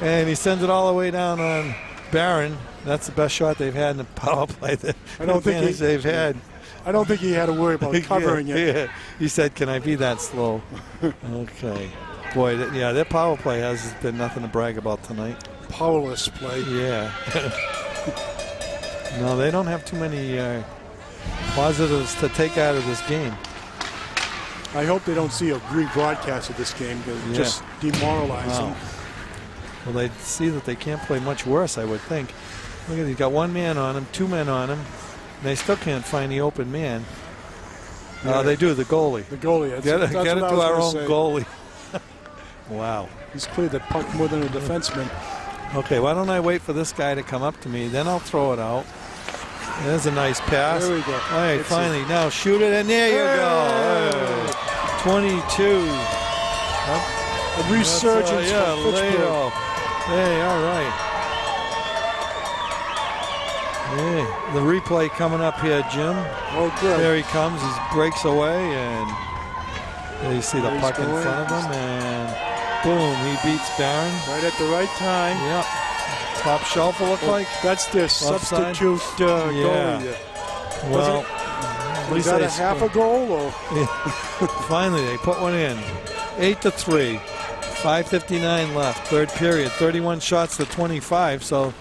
S1: And he sends it all the way down on Barron. That's the best shot they've had in the power play.
S2: I don't think
S1: they've had.
S2: I don't think he had to worry about covering it.
S1: Yeah. He said, "Can I be that slow?" Okay. Boy, their power play has been nothing to brag about tonight.
S2: Powerless play.
S1: Yeah. No, they don't have too many positives to take out of this game.
S2: I hope they don't see a rebroadcast of this game because it just demoralize them.
S1: Well, they see that they can't play much worse, I would think. Look at, he's got one man on him, two men on him. They still can't find the open man. They do, the goalie.
S2: The goalie.
S1: Get it to our own goalie. Wow.
S2: He's cleared the puck more than a defenseman.
S1: Okay, why don't I wait for this guy to come up to me, then I'll throw it out. There's a nice pass.
S2: There we go.
S1: All right, finally. Now shoot it, and there you go. 22.
S2: A resurgence for Fitchburg.
S1: Hey, all right. Hey, the replay coming up here, Jim.
S2: Oh, good.
S1: There he comes. He breaks away, and there you see the puck in front of him, and boom, he beats Barron.
S2: Right at the right time.
S1: Yep. Top shelf will look like.
S2: That's their substitute goalie.
S1: Well,
S2: was that a half a goal? Or?
S1: Finally, they put one in. 8-3. 5:59 left. Third period. 31 shots to 25. So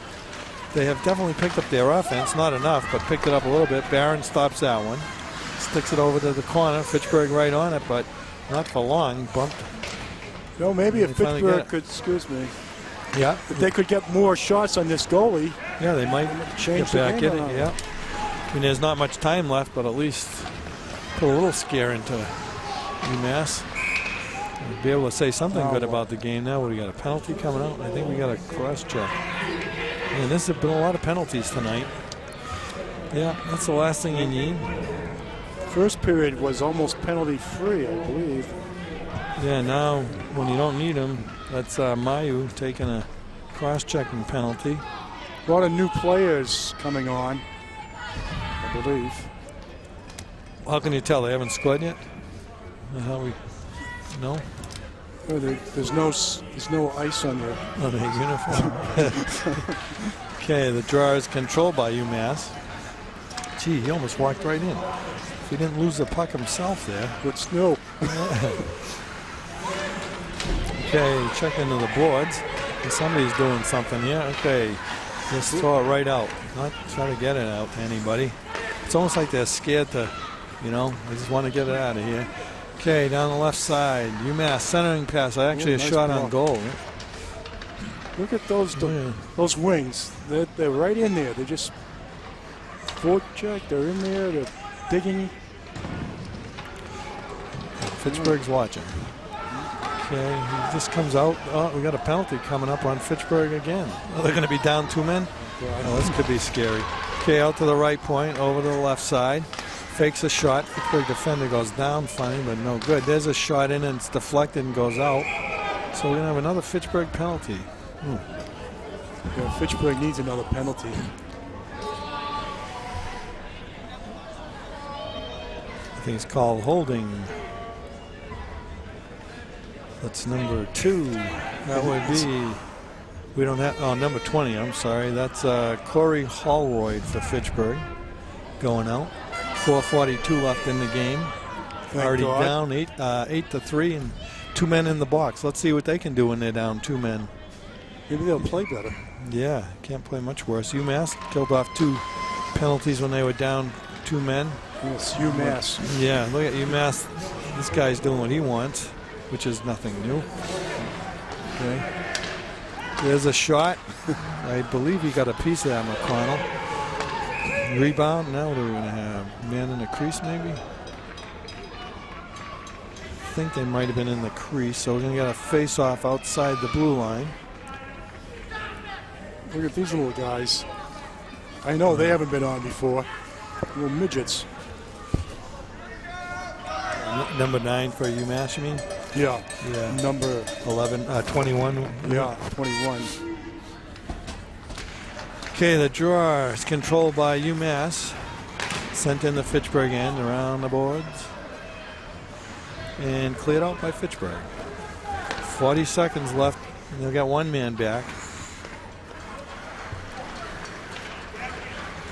S1: they have definitely picked up their offense. Not enough, but picked it up a little bit. Barron stops that one. Sticks it over to the corner. Fitchburg right on it, but not for long. Bumped.
S2: No, maybe if Fitchburg could, excuse me.
S1: Yeah.
S2: If they could get more shots on this goalie.
S1: Yeah, they might
S2: change
S1: get back
S2: the
S1: in
S2: game
S1: it. Yeah. I mean, there's not much time left, but at least put a little scare into UMass. We'll be able to say something good about the game now. We got a penalty coming out. I think we got a cross check. And this has been a lot of penalties tonight. Yeah, that's the last thing you need.
S2: First period was almost penalty free, I believe.
S1: Yeah, now when you don't need them, that's Mayu taking a cross-checking penalty.
S2: A lot of new players coming on, I believe.
S1: How can you tell? They haven't scored yet? No?
S2: Oh, there's no ice on their
S1: uniform. Okay, the draw is controlled by UMass. Gee, he almost walked right in. If he didn't lose the puck himself there.
S2: With snow.
S1: Okay, check into the boards. Somebody's doing something here. Okay, just throw it right out. Not try to get it out to anybody. It's almost like they're scared to, they just want to get it out of here. Okay, down the left side, UMass centering pass. Actually, a shot on goal.
S2: Look at those wings. They're right in there. They're just forecheck. They're in there. They're digging.
S1: Fitchburg's watching. Okay, he just comes out. Oh, we got a penalty coming up on Fitchburg again. Oh, they're going to be down 2 men. Oh, this could be scary. Okay, out to the right point, over to the left side. Fakes a shot. Fitchburg defender goes down funny, but no good. There's a shot in and it's deflected and goes out. So we're going to have another Fitchburg penalty.
S2: Yeah, Fitchburg needs another penalty.
S1: I think it's called holding. That's number 2. That would be, we don't have, number 20, I'm sorry. That's Corey Holroyd for Fitchburg going out. 4:42 left in the game. Already down 8-3 and 2 men in the box. Let's see what they can do when they're down 2 men.
S2: Maybe they'll play better.
S1: Yeah, can't play much worse. UMass killed off 2 penalties when they were down two men.
S2: Yes, UMass.
S1: Yeah, look at UMass. This guy's doing what he wants, which is nothing new. Okay. There's a shot. I believe he got a piece of that, McConnell. Rebound. Now what are we going to have? Man in the crease, maybe? I think they might have been in the crease, so we're going to get a face-off outside the blue line.
S2: Look at these little guys. I know they haven't been on before. Little midgets.
S1: Number 9 for UMass, you mean?
S2: Yeah.
S1: Yeah.
S2: Number
S1: 21.
S2: Yeah, 21.
S1: Okay, the draw is controlled by UMass. Sent in the Fitchburg end around the boards. And cleared out by Fitchburg. 40 seconds left. And they've got one man back.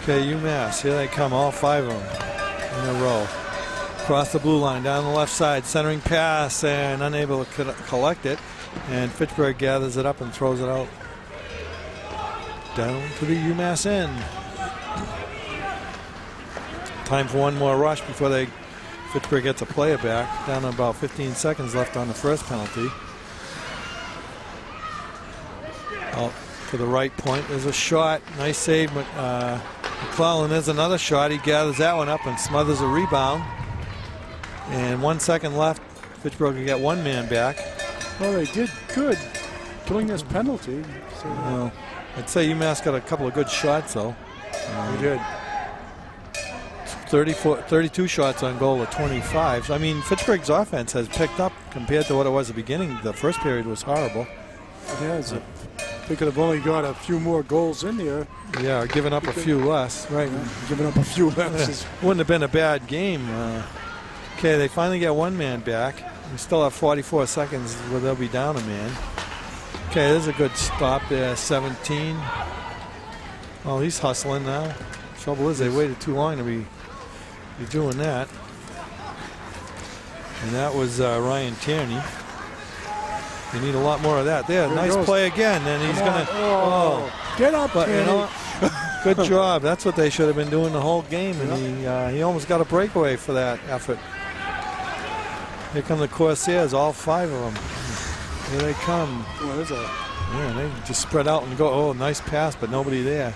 S1: Okay, UMass. Here they come, all 5 of them in a row. Across the blue line, down the left side, centering pass, and unable to collect it. And Fitchburg gathers it up and throws it out. Down to the UMass end. Time for one more rush before Fitchburg gets a player back. Down to about 15 seconds left on the first penalty. Out to the right point, there's a shot. Nice save, McClellan. There's another shot. He gathers that one up and smothers a rebound. And 1 second left. Fitchburg will get one man back.
S2: Well, they did good killing this penalty. So
S1: well, I'd say UMass got a couple of good shots, though.
S2: they did.
S1: 32 shots on goal at 25. So, I mean, Fitchburg's offense has picked up compared to what it was at the beginning. The first period was horrible.
S2: It has. They could have only got a few more goals in there.
S1: Yeah, or given up a few less. Right.
S2: Yeah, giving up a few less.
S1: Wouldn't have been a bad game. Okay, they finally get one man back. We still have 44 seconds where they'll be down a man. Okay, there's a good stop there, 17. Oh, he's hustling now. Trouble is they waited too long to be doing that. And that was Ryan Tierney. They need a lot more of that. There, nice play again, and he's going to...
S2: Oh, get up,
S1: but
S2: Tierney.
S1: you know, good job. That's what they should have been doing the whole game, and he almost got a breakaway for that effort. Here come the Corsairs, all 5 of them. Here they come.
S2: Well,
S1: Yeah, they just spread out and go. Oh, nice pass, but nobody there.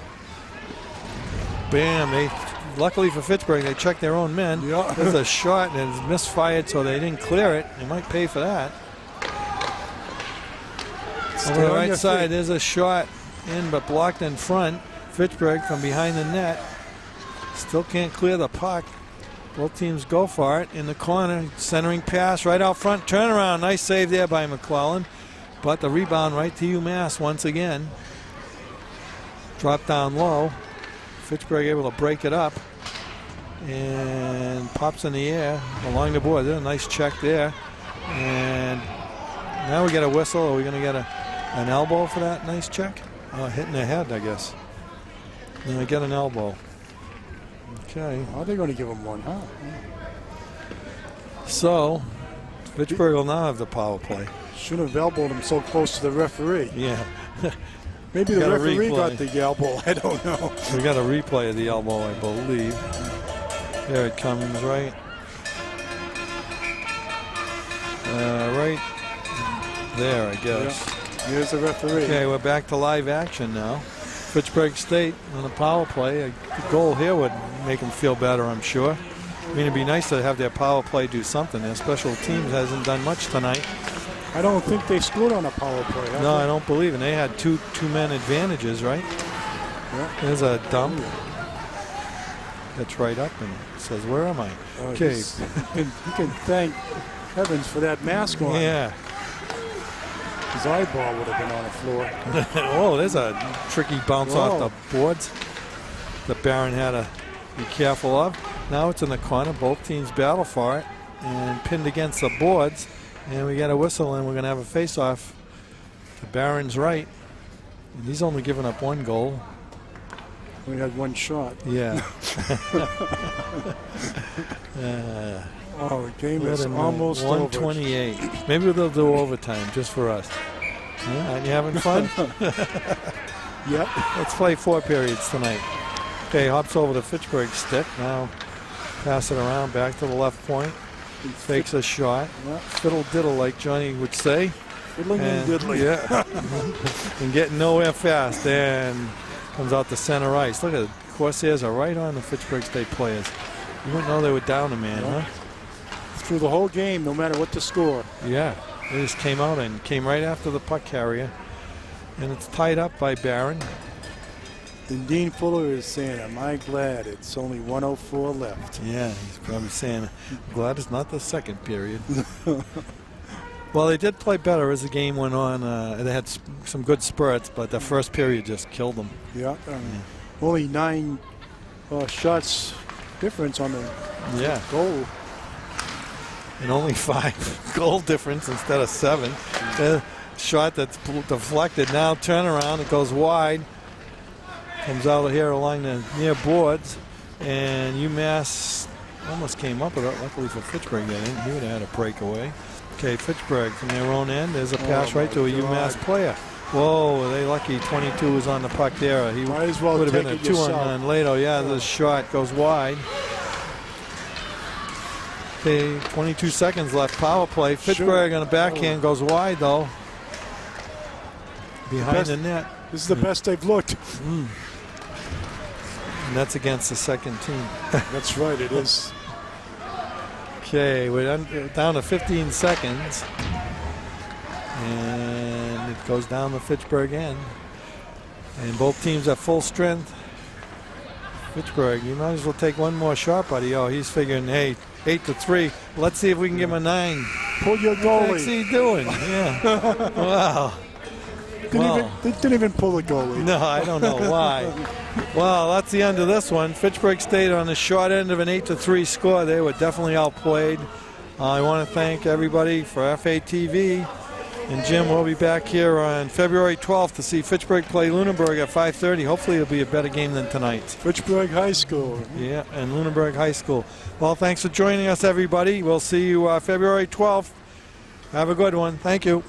S1: Bam! Luckily for Fitchburg, they checked their own men.
S2: Yeah.
S1: There's a shot and it's misfired, so they didn't clear it. They might pay for that. On the right side, there's a shot in, but blocked in front. Fitchburg from behind the net. Still can't clear the puck. Both teams go for it. In the corner, centering pass right out front. Turnaround. Nice save there by McClellan. But the rebound right to UMass once again. Drop down low. Fitchburg able to break it up. And pops in the air along the board. There's a nice check there. And now we get a whistle. Are we going to get an elbow for that nice check? Hitting the head, I guess. And I get an elbow. Okay.
S2: Are they going to give him one, huh?
S1: So, Fitchburg will now have the power play.
S2: Shouldn't have elbowed him so close to the referee.
S1: Yeah.
S2: Maybe the referee
S1: replay.
S2: got the elbow. I don't know.
S1: We got a replay of the elbow, I believe. There it comes, right? Right there, I guess.
S2: Yeah. Here's the referee.
S1: Okay, we're back to live action now. Fitchburg State on the power play. A goal here would make them feel better, I'm sure. I mean, it'd be nice to have their power play do something. Their special teams hasn't done much tonight.
S2: I don't think they scored on a power play.
S1: No, I don't believe it. They had two-man advantages, right?
S2: Yeah.
S1: There's a dump. Gets right up and says, "Where am I?" Okay.
S2: You can thank heavens for that mask on.
S1: Yeah.
S2: His eyeball would have been on the floor.
S1: Oh, there's a tricky bounce off the boards that Barron had to be careful of. Now it's in the corner. Both teams battle for it and pinned against the boards. And we got a whistle, and we're going to have a face-off to Barron's right. And he's only given up one goal.
S2: We had one shot.
S1: Yeah.
S2: Oh, the game is almost
S1: 128. Over. Maybe they'll do overtime just for us. Yeah, aren't you having fun?
S2: Yep.
S1: Let's play 4 periods tonight. Okay, hops over to Fitchburg stick. Now Pass it around, back to the left point. Fakes a shot. Fiddle diddle, like Johnny would say.
S2: Fiddling and diddling.
S1: Yeah. And getting nowhere fast. And comes out to center ice. Look at it. Corsairs are right on the Fitchburg State players. You wouldn't know they were down a man, huh?
S2: Through the whole game, no matter what the score.
S1: Yeah. They just came out and came right after the puck carrier. And it's tied up by Barron.
S2: And Dean Fuller is saying, am I glad it's only 1:04 left?
S1: Yeah, he's probably saying, I'm glad it's not the second period. Well, they did play better as the game went on. They had some good spurts, but the first period just killed them.
S2: Yeah. Only 9 shots difference on the goal.
S1: And only 5 goal difference instead of 7. The shot that's deflected now, turnaround, it goes wide. Comes out of here along the near boards. And UMass almost came up with it. Luckily for Fitchburg, they didn't. He would have had a breakaway. Okay, Fitchburg from their own end. There's a pass right to a UMass player. Whoa, are they lucky 22 was on the puck there. He
S2: might as well
S1: would have been a
S2: take it
S1: 2-on-9 later. Yeah, the shot goes wide. Okay, 22 seconds left. Power play. Fitchburg on a backhand goes wide, though. Behind the net.
S2: This is the best they've looked.
S1: And that's against the second team.
S2: That's right, it is.
S1: Okay, we're down to 15 seconds. And it goes down the Fitchburg end. And both teams at full strength. Fitchburg, you might as well take one more shot, buddy. Oh, he's figuring, hey, 8-3. Let's see if we can give him a 9.
S2: Pull your goalie.
S1: What's he doing? Yeah. Wow.
S2: They didn't even pull the goalie.
S1: No, I don't know why. Well, that's the end of this one. Fitchburg State on the short end of an 8-3 score. They were definitely outplayed. I want to thank everybody for FATV. And Jim, we'll be back here on February 12th to see Fitchburg play Lunenburg at 5:30. Hopefully it'll be a better game than tonight's.
S2: Fitchburg High School.
S1: Yeah, and Lunenburg High School. Well, thanks for joining us, everybody. We'll see you February 12th. Have a good one. Thank you.